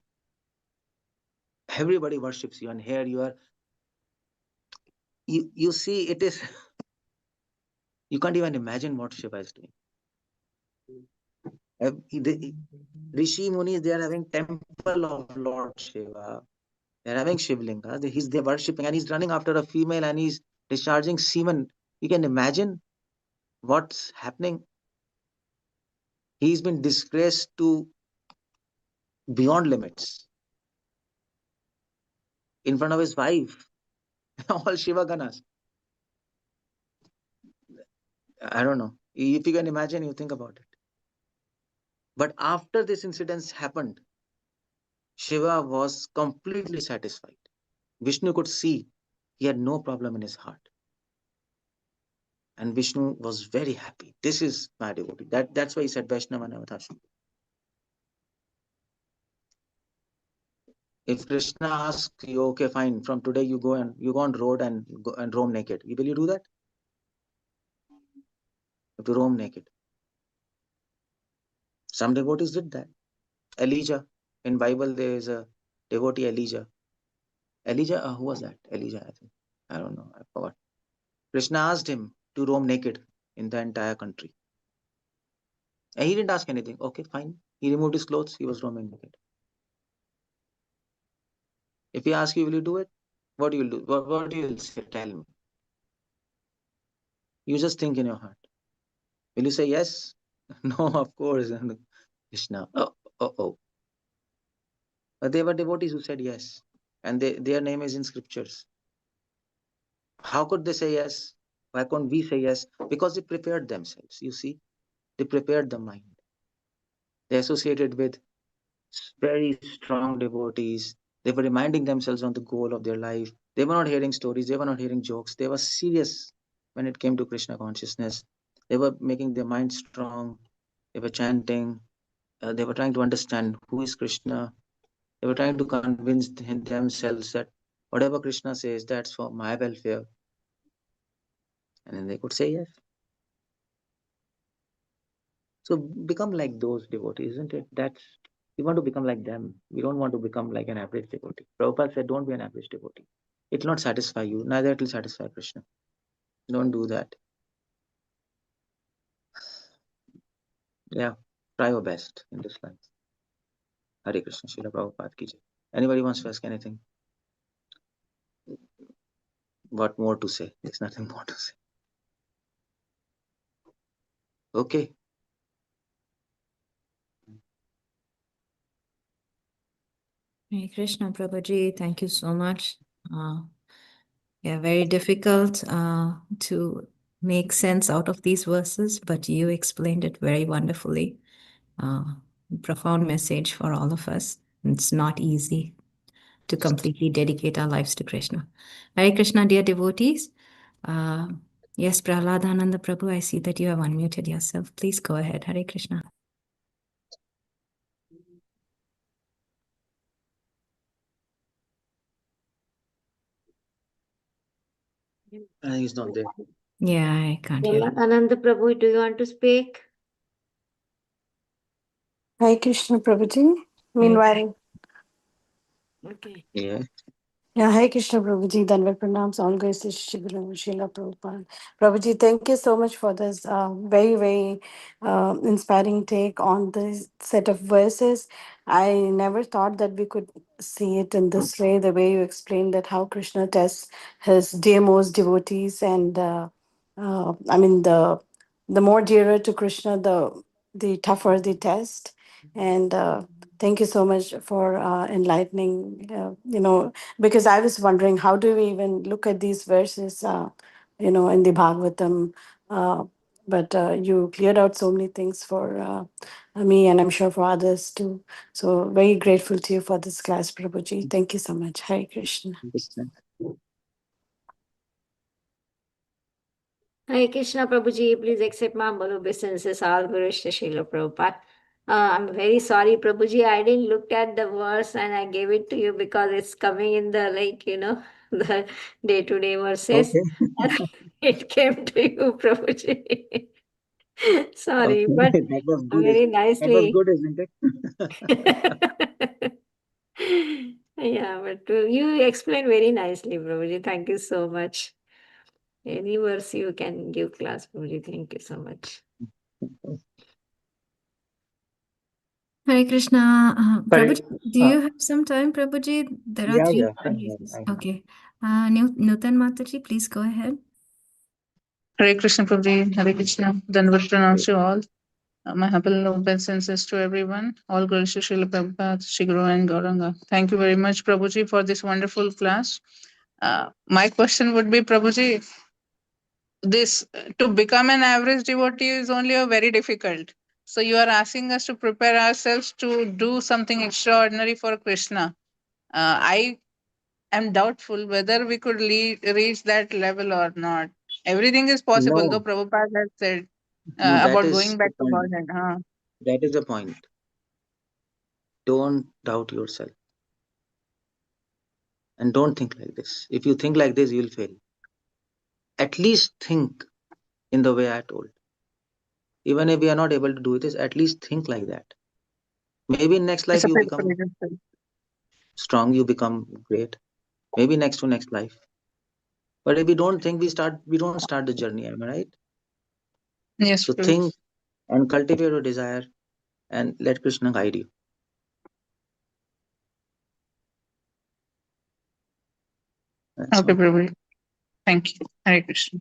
[SPEAKER 9] Everybody worships you, and here you see it is. You can't even imagine what Shiva is doing. Rishi Munis, they are having temple of Lord Shiva. They're having Shivlinga. They're worshipping, and he's running after a female, and he's discharging semen. You can imagine what's happening. He's been disgraced to beyond limits in front of his wife. All Shiva Ganas. I don't know. If you can imagine, you think about it. But after this incident happened, Shiva was completely satisfied. Vishnu could see he had no problem in his heart. And Vishnu was very happy. This is my devotee. That's why he said Vaishnava Navatashi. If Krishna asks you, okay, fine, from today you go on road and go and roam naked, will you do that? You have to roam naked. Some devotees did that. Elijah, in Bible there is a devotee Elijah. Elijah, who was that? Elijah, I think. I don't know. I forgot. Krishna asked him to roam naked in the entire country. And he didn't ask anything. Okay, fine. He removed his clothes. He was roaming naked. If he asks you, will you do it? What do you do? What do you say? Tell me. You just think in your heart. Will you say yes? No, of course. And Krishna. Oh. But they were devotees who said yes. And their name is in scriptures. How could they say yes? Why can't we say yes? Because they prepared themselves. You see, they prepared the mind. They associated with very strong devotees. They were reminding themselves on the goal of their life. They were not hearing stories. They were not hearing jokes. They were serious when it came to Krishna consciousness. They were making their mind strong. They were chanting. They were trying to understand who is Krishna. They were trying to convince themselves that whatever Krishna says, that's for my welfare. And then they could say yes. So become like those devotees, isn't it? That's we want to become like them. We don't want to become like an average devotee. Prabhupada said, don't be an average devotee. It will not satisfy you, neither it will satisfy Krishna. Don't do that. Yeah, try your best in this life. Hare Krishna, Srila Prabhupada ki jai. Anybody wants to ask anything? What more to say? There's nothing more to say. Okay.
[SPEAKER 5] Hare Krishna, Prabhuji, thank you so much. Yeah, very difficult to make sense out of these verses, but you explained it very wonderfully. Profound message for all of us. It's not easy to completely dedicate our lives to Krishna. Hare Krishna, dear devotees. Yes, Prahladhananda Prabhu, I see that you have unmuted yourself. Please go ahead. Hare Krishna.
[SPEAKER 9] He's not there.
[SPEAKER 5] Yeah, I can't hear.
[SPEAKER 3] Ananda Prabhu, do you want to speak?
[SPEAKER 10] Hare Krishna Prabhuji. Meanwhile,
[SPEAKER 3] Okay.
[SPEAKER 9] Yeah.
[SPEAKER 10] yeah, Hare Krishna Prabhuji, Danvat Pranams, all grace to Shri Guru Srila Prabhupada. Prabhuji, thank you so much for this very, very inspiring take on this set of verses. I never thought that we could see it in this way, the way you explained that how Krishna tests his dearmost devotees. And I mean, the more dearer to Krishna, the tougher the test. And thank you so much for enlightening, because I was wondering how do we even look at these verses, in the Bhagavatam. But you cleared out so many things for me, and I'm sure for others too. So very grateful to you for this class, Prabhuji. Thank you so much. Hare Krishna.
[SPEAKER 3] Hare Krishna Prabhuji, please accept my humble obeisances, all Guru Srila Prabhupada. I'm very sorry, Prabhuji. I didn't look at the verse and I gave it to you because it's coming in the the day-to-day verses.
[SPEAKER 9] Okay.
[SPEAKER 3] And it came to you, Prabhuji. Sorry,
[SPEAKER 9] Okay.
[SPEAKER 3] but
[SPEAKER 9] That was good.
[SPEAKER 3] very
[SPEAKER 9] That was
[SPEAKER 3] nicely.
[SPEAKER 9] good, isn't it?
[SPEAKER 3] Yeah, but you explained very nicely, Prabhuji. Thank you so much. Any verse you can give class, Prabhuji. Thank you so much.
[SPEAKER 5] Hare Krishna.
[SPEAKER 9] Hare-
[SPEAKER 5] Prabhuji, do you have some time, Prabhuji? There are
[SPEAKER 9] Yeah,
[SPEAKER 5] three
[SPEAKER 9] yeah. I have,
[SPEAKER 5] cases.
[SPEAKER 9] I have.
[SPEAKER 5] Okay. Nutan Mataji, please go ahead.
[SPEAKER 7] Hare Krishna Prabhuji, Hare Krishna. Dandavat pranams to all. My humble obeisances to everyone. All glories to Srila Prabhupada, Shri Guru and Gauranga. Thank you very much, Prabhuji, for this wonderful class. My question would be, Prabhuji, this to become an average devotee is only a very difficult. So you are asking us to prepare ourselves to do something extraordinary for Krishna. I am doubtful whether we could reach that level or not. Everything is possible, though
[SPEAKER 9] No,
[SPEAKER 7] Prabhupada has said
[SPEAKER 9] no, that
[SPEAKER 7] about
[SPEAKER 9] is
[SPEAKER 7] going
[SPEAKER 9] the
[SPEAKER 7] back to
[SPEAKER 9] point.
[SPEAKER 7] Godhead. Huh?
[SPEAKER 9] That is the point. Don't doubt yourself. And don't think like this. If you think like this, you'll fail. At least think in the way I told. Even if we are not able to do this, at least think like that. Maybe in next
[SPEAKER 7] It's
[SPEAKER 9] life
[SPEAKER 7] a
[SPEAKER 9] you become
[SPEAKER 7] preparation.
[SPEAKER 9] strong, you become great. Maybe next to next life. But if we don't think, we don't start the journey, am I right?
[SPEAKER 7] Yes,
[SPEAKER 9] So
[SPEAKER 7] Prabhu.
[SPEAKER 9] think and cultivate your desire and let Krishna guide you. That's
[SPEAKER 7] Okay,
[SPEAKER 9] all.
[SPEAKER 7] Prabhuji. Thank you. Hare Krishna.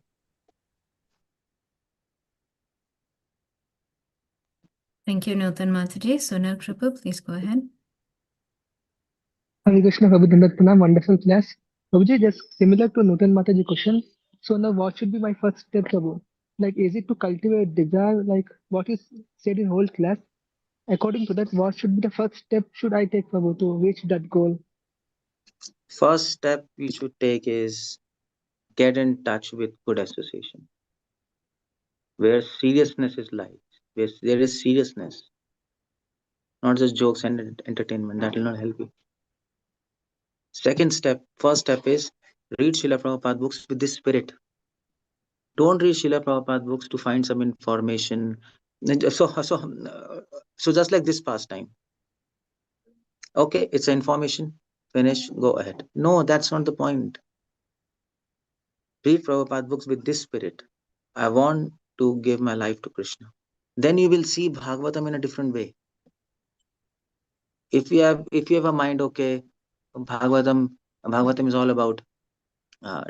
[SPEAKER 5] Thank you, Nutan Mataji. Sonal Prabhu, please go ahead.
[SPEAKER 11] Hare Krishna, Prabhu Dandat Pranam, wonderful class. Prabhuji, just similar to Nutan Mataji question. So now what should be my first step, Prabhu? Like, is it to cultivate desire, like what is said in whole class? According to that, what should be the first step should I take, Prabhu, to reach that goal?
[SPEAKER 9] First step you should take is get in touch with good association, where seriousness is lies, where there is seriousness, not just jokes and entertainment. That will not help you. First step is read Srila Prabhupada books with this spirit. Don't read Srila Prabhupada books to find some information. So just like this pastime. Okay, it's information. Finish, go ahead. No, that's not the point. Read Prabhupada books with this spirit. I want to give my life to Krishna. Then you will see Bhagavatam in a different way. If you have a mind, okay, Bhagavatam is all about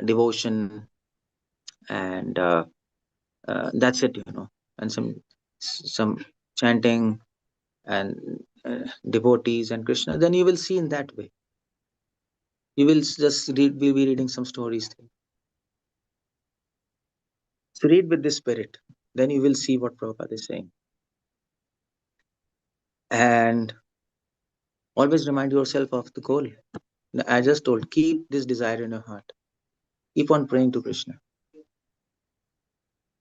[SPEAKER 9] devotion and that's it, and some chanting and devotees and Krishna, then you will see in that way. You will just be reading some stories. So read with this spirit. Then you will see what Prabhupada is saying. And always remind yourself of the goal. I just told, keep this desire in your heart. Keep on praying to Krishna.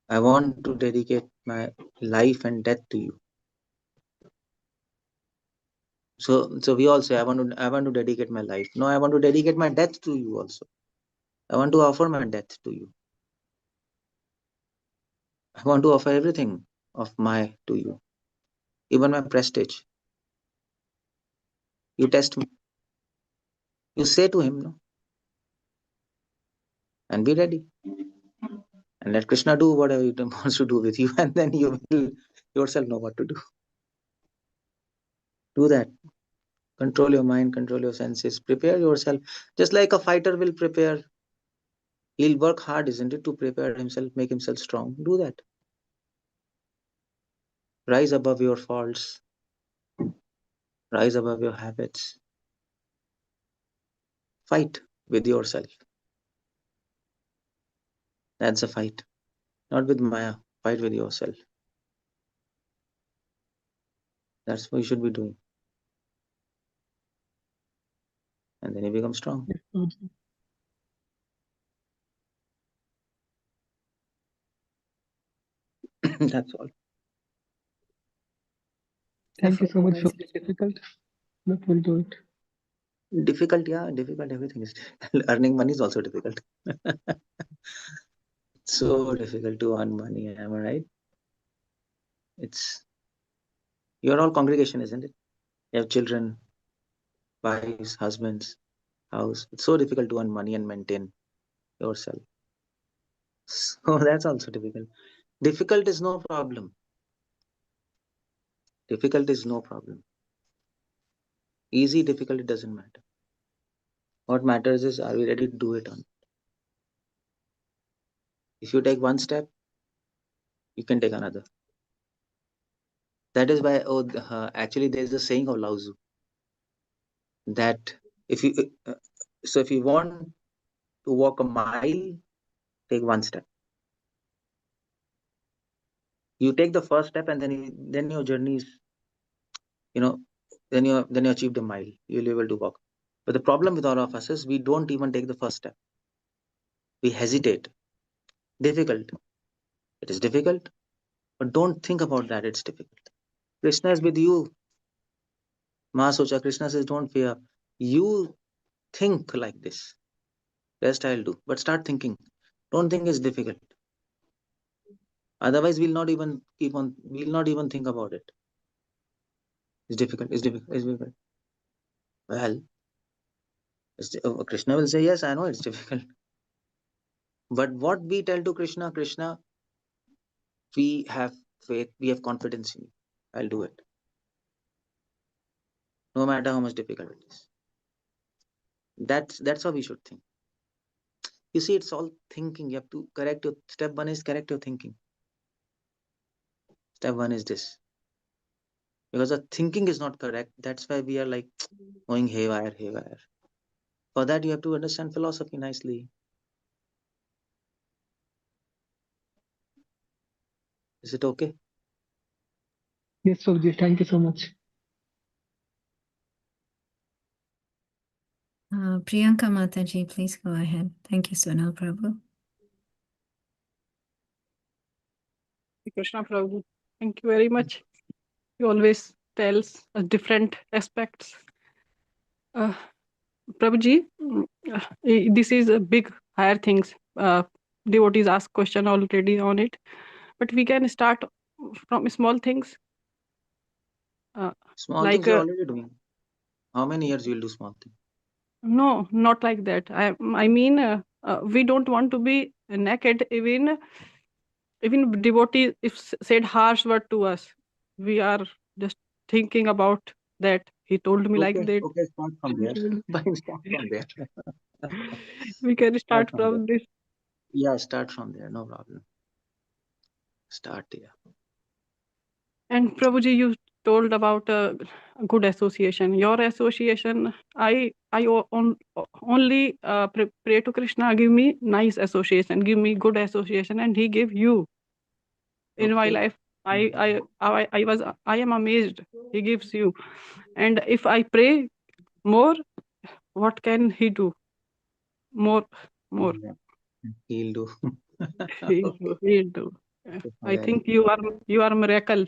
[SPEAKER 9] I want to dedicate my life and death to you. So we all say, I want to dedicate my life. No, I want to dedicate my death to you also. I want to offer my death to you. I want to offer everything of to you, even my prestige. You test me. You say to him, no, and be ready. And let Krishna do whatever he wants to do with you, and then you will yourself know what to do. Do that. Control your mind, control your senses, prepare yourself. Just like a fighter will prepare, he'll work hard, isn't it, to prepare himself, make himself strong. Do that. Rise above your faults, rise above your habits. Fight with yourself. That's a fight. Not with Maya. Fight with yourself. That's what you should be doing. And then you become strong.
[SPEAKER 11] Yes, Prabhuji.
[SPEAKER 9] That's all.
[SPEAKER 11] Thank you so much for being difficult, but we'll do it.
[SPEAKER 9] Difficult, yeah, difficult. Everything is difficult. Earning money is also difficult. So difficult to earn money, am I right? You're all congregation, isn't it? You have children, wives, husbands, house. It's so difficult to earn money and maintain yourself. So that's also difficult. Difficult is no problem. Difficult is no problem. Easy, difficult, it doesn't matter. What matters is, are we ready to do it on? If you take one step, you can take another. That is why, actually, there's a saying of Lao Tzu that if you want to walk a mile, take one step. You take the first step, and then your journey is, then you achieve the mile. You'll be able to walk. But the problem with all of us is we don't even take the first step. We hesitate. Difficult. It is difficult, but don't think about that. It's difficult. Krishna is with you. Mahasocha, Krishna says, don't fear. You think like this. Rest I'll do. But start thinking. Don't think it's difficult. Otherwise, we'll not even think about it. It's difficult. It's difficult. It's difficult. Well, Krishna will say, yes, I know it's difficult. But what we tell to Krishna, we have faith, we have confidence in you. I'll do it. No matter how much difficult it is. That's how we should think. You see, it's all thinking. You have to correct your step one is correct your thinking. Step one is this. Because the thinking is not correct. That's why we are like going haywire, haywire. For that, you have to understand philosophy nicely. Is it okay?
[SPEAKER 11] Yes, Prabhuji, thank you so much.
[SPEAKER 2] Priyanka Mataji, please go ahead. Thank you, Sonal Prabhu.
[SPEAKER 8] Krishna Prabhu, thank you very much. You always tells us different aspects. Prabhuji, this is a big higher things. Devotees ask question already on it, but we can start from small things.
[SPEAKER 9] Small
[SPEAKER 8] Like
[SPEAKER 9] things you're already doing. How many years you'll do small things?
[SPEAKER 8] no, not like that. I mean, we don't want to be naked. Even devotee, if said harsh word to us, we are just thinking about that. He told me like that.
[SPEAKER 9] Okay, start from there. Start from there.
[SPEAKER 8] We can
[SPEAKER 9] Start
[SPEAKER 8] start
[SPEAKER 9] from there.
[SPEAKER 8] from this.
[SPEAKER 9] Yeah, start from there. No problem. Start here.
[SPEAKER 8] And Prabhuji, you told about a good association. Your association, only pray to Krishna, give me nice association, give me good association, and He gave you. In my
[SPEAKER 9] Okay.
[SPEAKER 8] life, I am amazed. He gives you, and if I pray more, what can He do? More.
[SPEAKER 9] Yeah, he'll do. Okay.
[SPEAKER 8] He'll do. I
[SPEAKER 9] Very
[SPEAKER 8] think
[SPEAKER 9] good.
[SPEAKER 8] you are a miracle.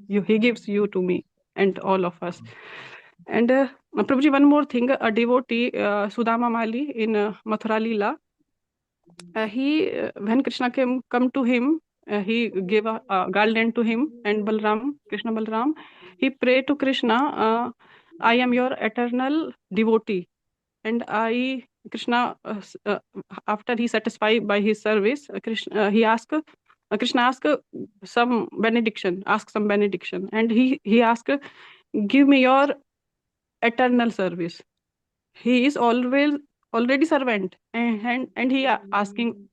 [SPEAKER 8] He gives you to me and all of us. And Prabhuji, one more thing, a devotee, Sudama Mali in Mathura Leela, when Krishna come to him, he gave a garland to him and Krishna Balram, he prayed to Krishna, I am your eternal devotee. And Krishna, after he satisfied by his service, Krishna asked some benediction, and he asked, give me your eternal service. He is already servant, and he asking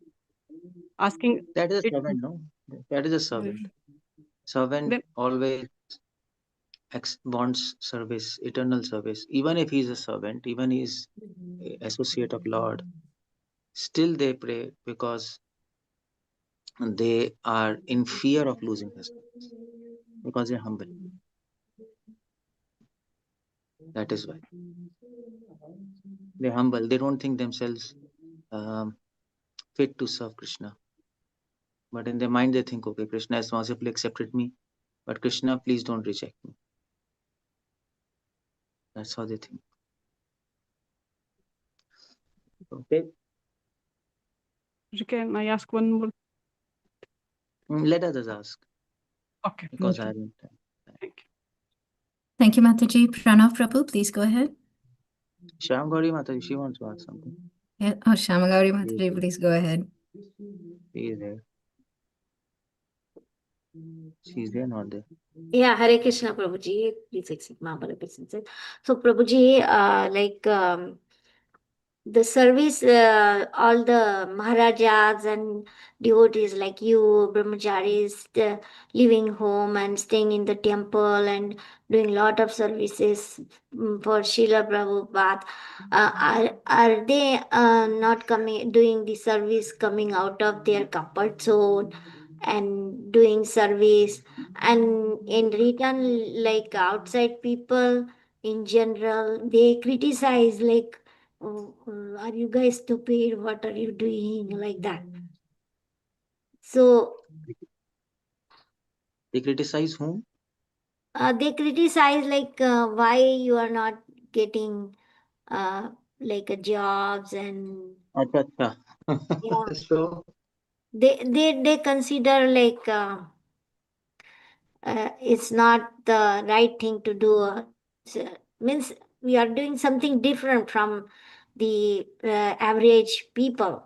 [SPEAKER 9] That is a
[SPEAKER 8] it.
[SPEAKER 9] servant, no? That is a servant. Servant
[SPEAKER 8] Then
[SPEAKER 9] always wants service, eternal service. Even if he's a servant, even he's associate of Lord, still they pray because they are in fear of losing his service, because they're humble. That is why they're humble. They don't think themselves fit to serve Krishna. But in their mind, they think, okay, Krishna has mercifully accepted me, but Krishna, please don't reject me. That's how they think. Okay.
[SPEAKER 8] can I ask one more?
[SPEAKER 9] Let others ask.
[SPEAKER 8] Okay.
[SPEAKER 9] Because I haven't.
[SPEAKER 8] Thank you.
[SPEAKER 2] Thank you, Mataji. Pranav Prabhu, please go ahead.
[SPEAKER 9] Shyam Gauri Mataji, she wants to ask something.
[SPEAKER 2] Yeah. Oh, Shamagauri Mataji, please go ahead.
[SPEAKER 9] She is there. She's there, not there.
[SPEAKER 3] Yeah, Hare Krishna, Prabhuji. Please accept my humble obeisances. So, Prabhuji, the service, all the Maharajas and devotees like you, brahmacharis, living home and staying in the temple and doing lot of services for Srila Prabhupada, are they not doing the service coming out of their comfort zone and doing service, and in return, like outside people in general, they criticize like, oh, are you guys stupid? What are you doing? Like that. So
[SPEAKER 9] They criticize whom?
[SPEAKER 3] they criticize like why you are not getting like a jobs and
[SPEAKER 9] Acha, acha.
[SPEAKER 3] yeah,
[SPEAKER 9] So,
[SPEAKER 3] they consider like it's not the right thing to do. Means we are doing something different from the average people.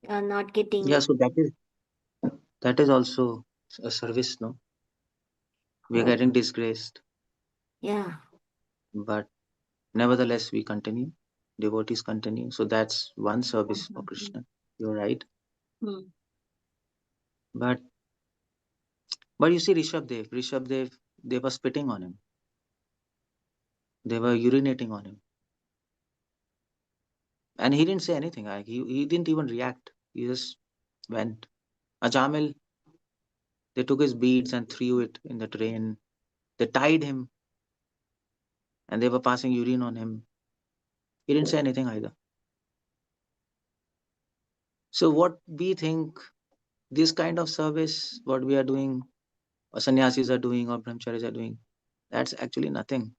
[SPEAKER 3] Not getting.
[SPEAKER 9] yeah, so that is also a service, no? We are getting disgraced,
[SPEAKER 3] Yeah.
[SPEAKER 9] but nevertheless we continue. devotees continue. So that's one service for Krishna. You're right. But you see Rishabh Dev, they were spitting on him. They were urinating on him. And he didn't say anything. Like he didn't even react. He just went. Ajamil, they took his beads and threw it in the drain. They tied him and they were passing urine on him. He didn't say anything either. So what we think, this kind of service, what we are doing, or sannyasis are doing, or brahmacharis are doing, that's actually nothing.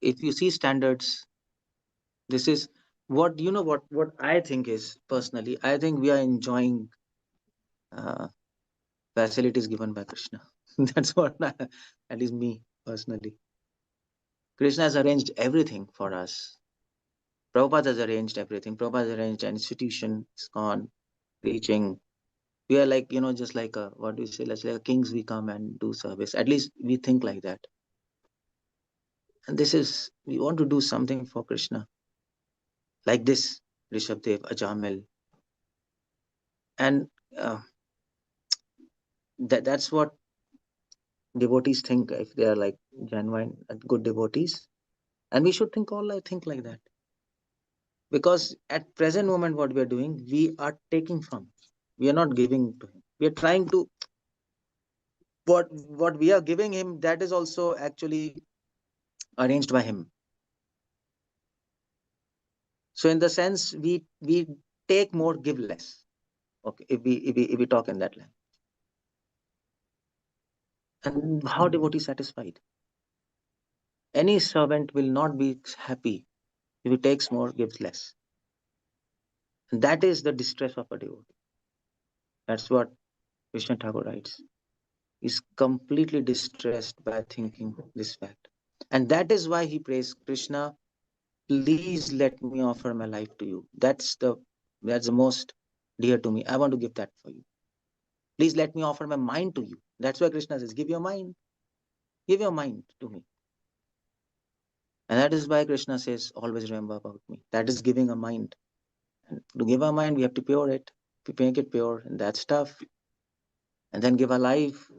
[SPEAKER 9] If you see standards, this is what what I think is, personally, I think we are enjoying facilities given by Krishna. That's what at least me personally. Krishna has arranged everything for us. Prabhupada has arranged everything. Prabhupada has arranged an institution, ISKCON, preaching. We are like, just like a, what do you say, let's like kings, we come and do service. At least we think like that. And this is, we want to do something for Krishna. Like this, Rishabdev, Ajamil. And that's what devotees think, if they are like genuine, good devotees. And we should think like that. Because at present moment, what we are doing, we are taking from. We are not giving to him. We are trying to, what we are giving him, that is also actually arranged by him. So in the sense, we take more, give less. Okay, if we talk in that language. And how devotee satisfied? Any servant will not be happy if he takes more, gives less. And that is the distress of a devotee. That's what Krishna Thakur writes. He's completely distressed by thinking this fact. And that is why he prays, Krishna, please let me offer my life to you. That's the most dear to me. I want to give that for you. Please let me offer my mind to you. That's why Krishna says, give your mind. Give your mind to me. And that is why Krishna says, always remember about me. That is giving a mind. And to give our mind, we have to pure it. We make it pure, and that's tough. And then give our life,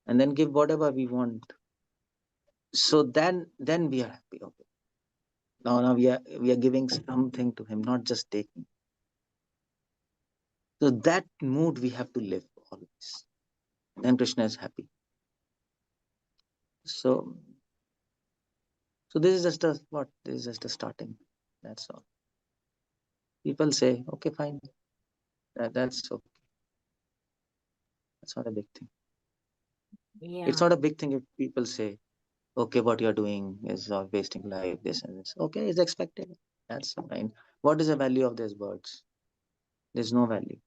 [SPEAKER 9] and then give whatever we want. So then we are happy. Okay. Now we are giving something to him, not just taking. So that mood we have to live always. Then Krishna is happy. So this is just a starting. That's all. People say, okay, fine. That's okay. That's not a big thing.
[SPEAKER 2] Yeah.
[SPEAKER 9] It's not a big thing if people say, okay, what you're doing is wasting life, this and this. Okay, it's expected. That's fine. What is the value of these words? There's no value.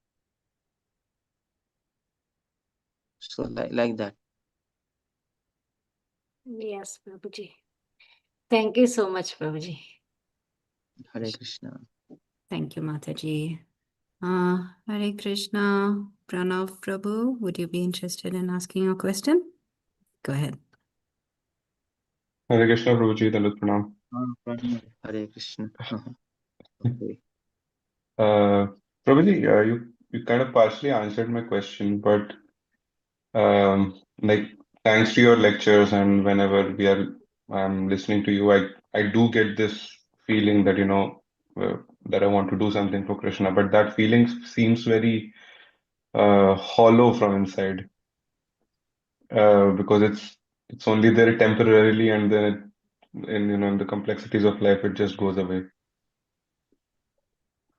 [SPEAKER 9] So like that.
[SPEAKER 2] Yes, Prabhuji. Thank you so much, Prabhuji.
[SPEAKER 9] Hare Krishna.
[SPEAKER 5] Thank you, Mataji. Hare Krishna. Pranav Prabhu, would you be interested in asking a question? Go ahead.
[SPEAKER 12] Hare Krishna, Prabhuji, Dandavat Pranam.
[SPEAKER 9] Hare Krishna. Okay.
[SPEAKER 12] Prabhuji, you kind of partially answered my question, but like thanks to your lectures and whenever I'm listening to you, I do get this feeling that that I want to do something for Krishna, but that feeling seems very hollow from inside because it's only there temporarily, and then in the complexities of life it just goes away.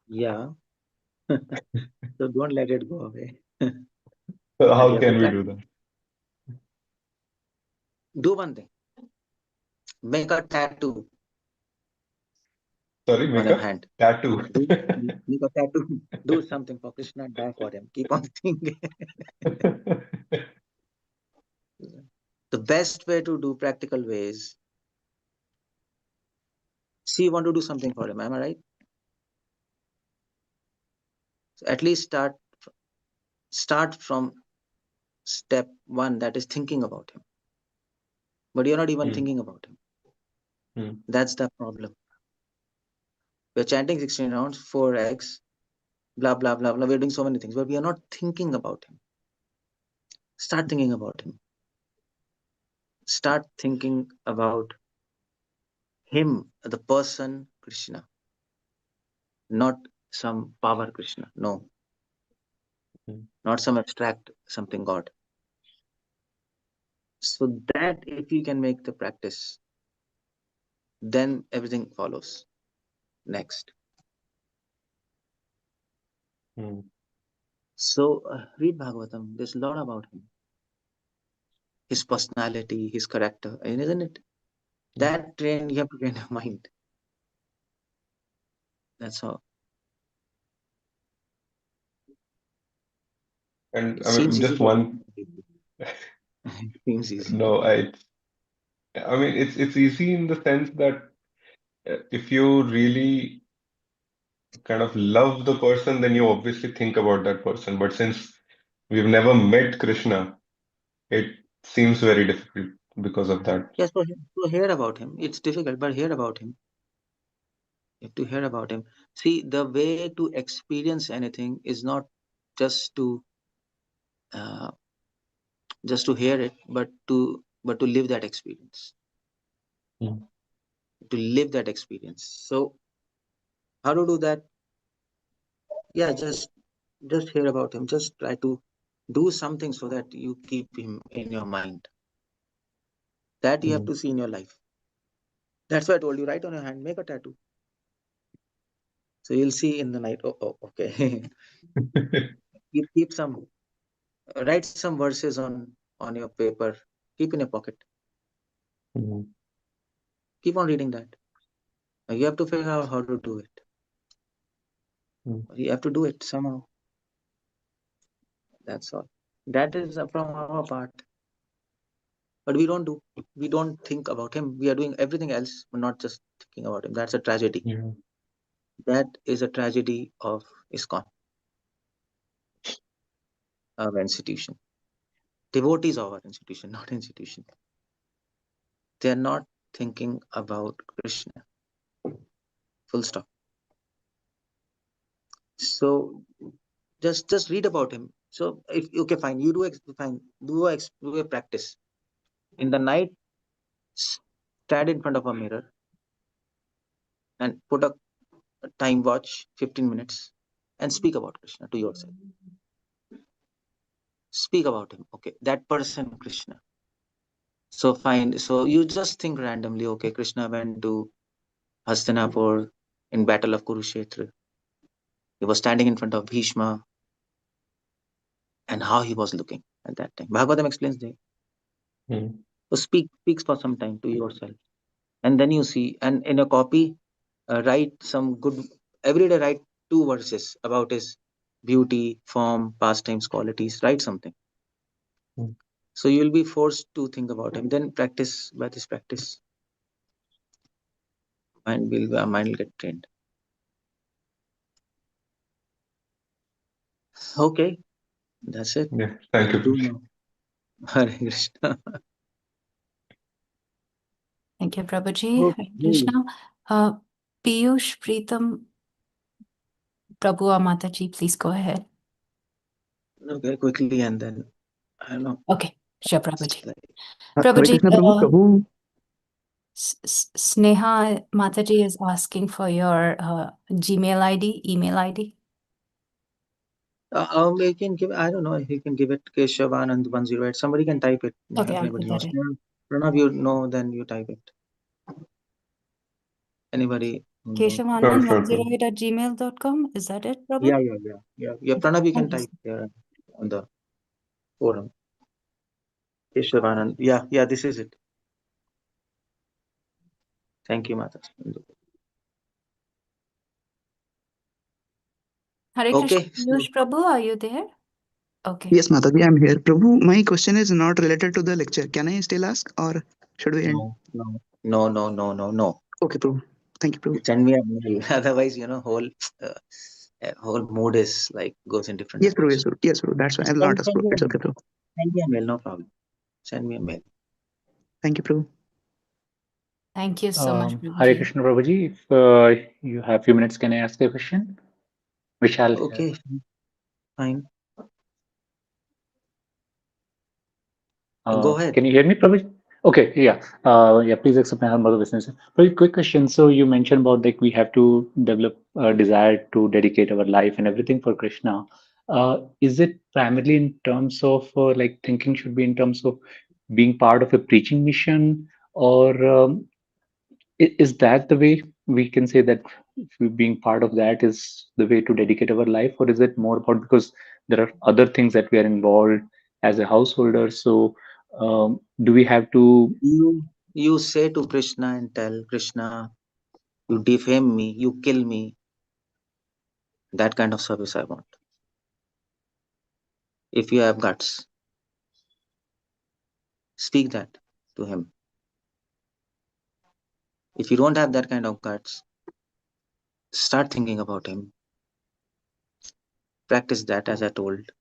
[SPEAKER 9] Yeah. So don't let it go away.
[SPEAKER 12] So
[SPEAKER 9] And you
[SPEAKER 12] how
[SPEAKER 9] have to
[SPEAKER 12] can we
[SPEAKER 9] practice.
[SPEAKER 12] do that?
[SPEAKER 9] Do one thing. Make a tattoo
[SPEAKER 12] Sorry,
[SPEAKER 9] on
[SPEAKER 12] make
[SPEAKER 9] your
[SPEAKER 12] a
[SPEAKER 9] hand.
[SPEAKER 12] tattoo.
[SPEAKER 9] Make a tattoo. Do something for Krishna and die for him. Keep on thinking. The best way to do practical ways. See, you want to do something for him. Am I right? So at least start from step one, that is thinking about him. But you're not even thinking about him. That's the problem. We're chanting 16 rounds, 4 eggs, blah, blah, blah, blah. We're doing so many things, but we are not thinking about him. Start thinking about him. Start thinking about him, the person Krishna, not some power Krishna. No, not some abstract something God. So that if you can make the practice, then everything follows. Next. So read Bhagavatam. There's a lot about him, his personality, his character, and isn't it? That train you have to train your mind. That's all.
[SPEAKER 12] And
[SPEAKER 9] It
[SPEAKER 12] I mean,
[SPEAKER 9] seems easy,
[SPEAKER 12] just
[SPEAKER 9] but
[SPEAKER 12] one.
[SPEAKER 9] it seems easy.
[SPEAKER 12] No, I mean, it's easy in the sense that if you really kind of love the person, then you obviously think about that person. But since we've never met Krishna, it seems very difficult because of that.
[SPEAKER 9] Yes, so hear about him. It's difficult, but hear about him. You have to hear about him. See, the way to experience anything is not just to uh, hear it, but to live that experience.
[SPEAKER 12] Mm.
[SPEAKER 9] To live that experience. So how to do that? Yeah, just hear about him. Just try to do something so that you keep him in your mind. That you have to see in your life. That's why I told you, write on your hand, make a tattoo. So you'll see in the night. Oh, okay. keep some, write some verses on your paper. Keep in your pocket. Keep on reading that. You have to figure out how to do it. You have to do it somehow. That's all. That is from our part. But we don't think about him. We are doing everything else, but not just thinking about him. That's a tragedy.
[SPEAKER 12] Yeah.
[SPEAKER 9] That is a tragedy of ISKCON, our institution. Devotees of our institution, not institution. They are not thinking about Krishna. Full stop. So just read about him. So if okay, fine, you do a practice in the night. Stand in front of a mirror and put a time watch, 15 minutes, and speak about Krishna to yourself. Speak about him. Okay, that person Krishna. So fine. So you just think randomly. Okay, Krishna went to Hastinapur in Battle of Kurukshetra. He was standing in front of Bhishma, and how he was looking at that time. Bhagavatam explains that. So speaks for some time to yourself, and then you see. And in a copy, write some good. Every day, write 2 verses about his beauty, form, pastimes, qualities. Write something. So you'll be forced to think about him. Then practice by this practice, and mind will get trained. Okay, that's it.
[SPEAKER 12] Yeah. Thank you.
[SPEAKER 9] Do now. Hare Krishna.
[SPEAKER 5] Thank you, Prabhuji. Hare
[SPEAKER 9] Okay.
[SPEAKER 5] Krishna. Piyush, Preetam, Prabhu or Mataji, please go ahead.
[SPEAKER 9] Okay, quickly, and then I don't know.
[SPEAKER 5] Okay, sure, Prabhuji.
[SPEAKER 13] Hare
[SPEAKER 5] Prabhuji,
[SPEAKER 13] Krishna Prabhu.
[SPEAKER 5] Sneha Mataji is asking for your Gmail ID, email ID.
[SPEAKER 9] You can give. I don't know. You can give it Keshavanand 108. Somebody can type it.
[SPEAKER 5] Okay, I'll
[SPEAKER 9] Anybody
[SPEAKER 5] put that
[SPEAKER 9] knows.
[SPEAKER 5] in.
[SPEAKER 9] Pranav, you know, then you type it. Anybody who knows.
[SPEAKER 5] Keshavanand
[SPEAKER 12] Sure,
[SPEAKER 5] 108 at gmail.com. Is that it, Prabhu?
[SPEAKER 9] Yeah. Pranav, you can type here on the forum. Keshavanand. Yeah. This is it. Thank you, Mata.
[SPEAKER 5] Hare Krishna,
[SPEAKER 9] Okay.
[SPEAKER 5] Piyush Prabhu, are you there? Okay.
[SPEAKER 13] Yes, Mataji, I'm here. Prabhu, my question is not related to the lecture. Can I still ask or should we end?
[SPEAKER 9] No.
[SPEAKER 13] Okay, Prabhu. Thank you, Prabhu.
[SPEAKER 9] Send me a mail. Otherwise, whole mood is like goes in different
[SPEAKER 13] Yes, Prabhu.
[SPEAKER 9] direction.
[SPEAKER 13] Yes, Prabhu. That's why I will not ask,
[SPEAKER 9] Send
[SPEAKER 13] Prabhu.
[SPEAKER 9] me a
[SPEAKER 13] It's okay,
[SPEAKER 9] mail.
[SPEAKER 13] Prabhu.
[SPEAKER 9] Send me a mail. No problem. Send me a mail.
[SPEAKER 13] Thank you, Prabhu.
[SPEAKER 5] Thank you so much,
[SPEAKER 14] Hare
[SPEAKER 5] Prabhuji.
[SPEAKER 14] Krishna Prabhuji, if you have few minutes, can I ask a question? Vishal here.
[SPEAKER 9] Okay, fine. Go ahead.
[SPEAKER 14] Can you hear me, Prabhuji? Okay, yeah. Yeah, please accept my humble obeisance. Very quick question. So you mentioned about like we have to develop a desire to dedicate our life and everything for Krishna. Is it primarily in terms of like thinking should be in terms of being part of a preaching mission, or is that the way we can say that being part of that is the way to dedicate our life, or is it more about because there are other things that we are involved as a householder? So do we have to?
[SPEAKER 9] You say to Krishna and tell Krishna, you defame me, you kill me. That kind of service I want. If you have guts, speak that to him. If you don't have that kind of guts, start thinking about him. Practice that, as I told.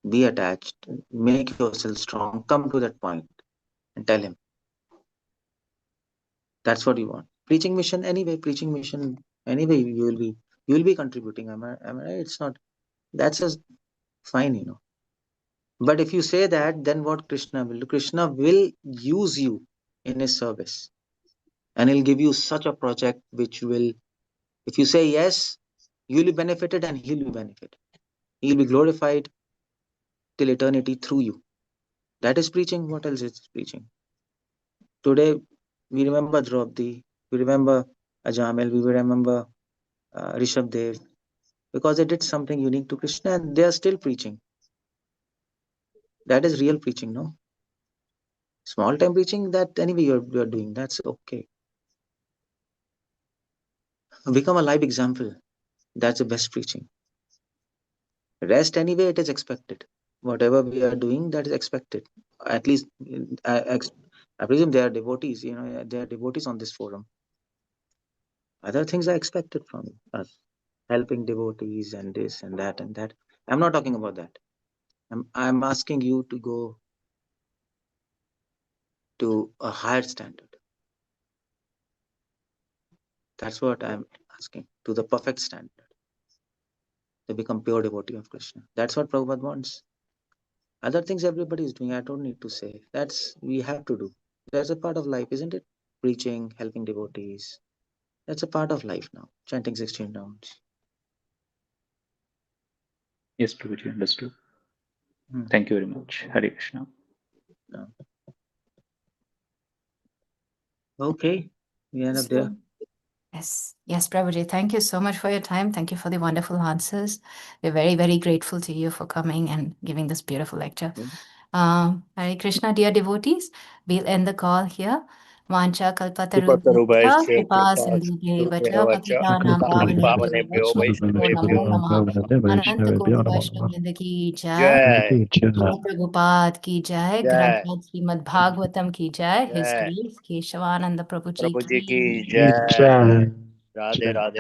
[SPEAKER 9] Be attached, make yourself strong, come to that point and tell him. That's what you want. Preaching mission anyway, you will be contributing. Am I right? It's not, that's just fine, you know. But if you say that, then what Krishna will do? Krishna will use you in his service. And he'll give you such a project which will, if you say yes, you'll be benefited and he'll be benefited. He'll be glorified till eternity through you. That is preaching. What else is preaching? Today, we remember Draupadi, we remember Ajamil, we remember Rishabh Dev, because they did something unique to Krishna and they are still preaching. That is real preaching, no? Small time preaching, that anyway you're doing, that's okay. Become a live example. That's the best preaching. Rest anyway, it is expected. Whatever we are doing, that is expected. At least, I presume they are devotees, you know, they are devotees on this forum. Other things are expected from us. Helping devotees and this and that and that. I'm not talking about that. I'm asking you to go to a higher standard. That's what I'm asking, to the perfect standard, to become pure devotee of Krishna. That's what Prabhupada wants. Other things everybody is doing, I don't need to say. That's we have to do. That's a part of life, isn't it? Preaching, helping devotees. That's a part of life now. Chanting 16 rounds.
[SPEAKER 14] Yes, Prabhuji, understood.
[SPEAKER 9] Hmm.
[SPEAKER 14] Thank you very much. Hare Krishna.
[SPEAKER 9] No. Okay, we end up there.
[SPEAKER 5] So, yes, Prabhuji, thank you so much for your time. Thank you for the wonderful answers. We're very, very grateful to you for coming and giving this beautiful lecture. Hare Krishna, dear devotees, we'll end the call here. Vancha kalpatarubhya kripa sindhubhya patitanam pavanebhyo vaishnavebhyo namo namah Ananta Koti Vaishnavrinda ki jai. Srila Prabhupada ki jai. Granth Srimad Bhagavatam ki jai. His grace Keshavanand Prabhu ji
[SPEAKER 15] Prabhu ji
[SPEAKER 5] ki
[SPEAKER 15] की
[SPEAKER 5] jai.
[SPEAKER 15] जय राधे राधे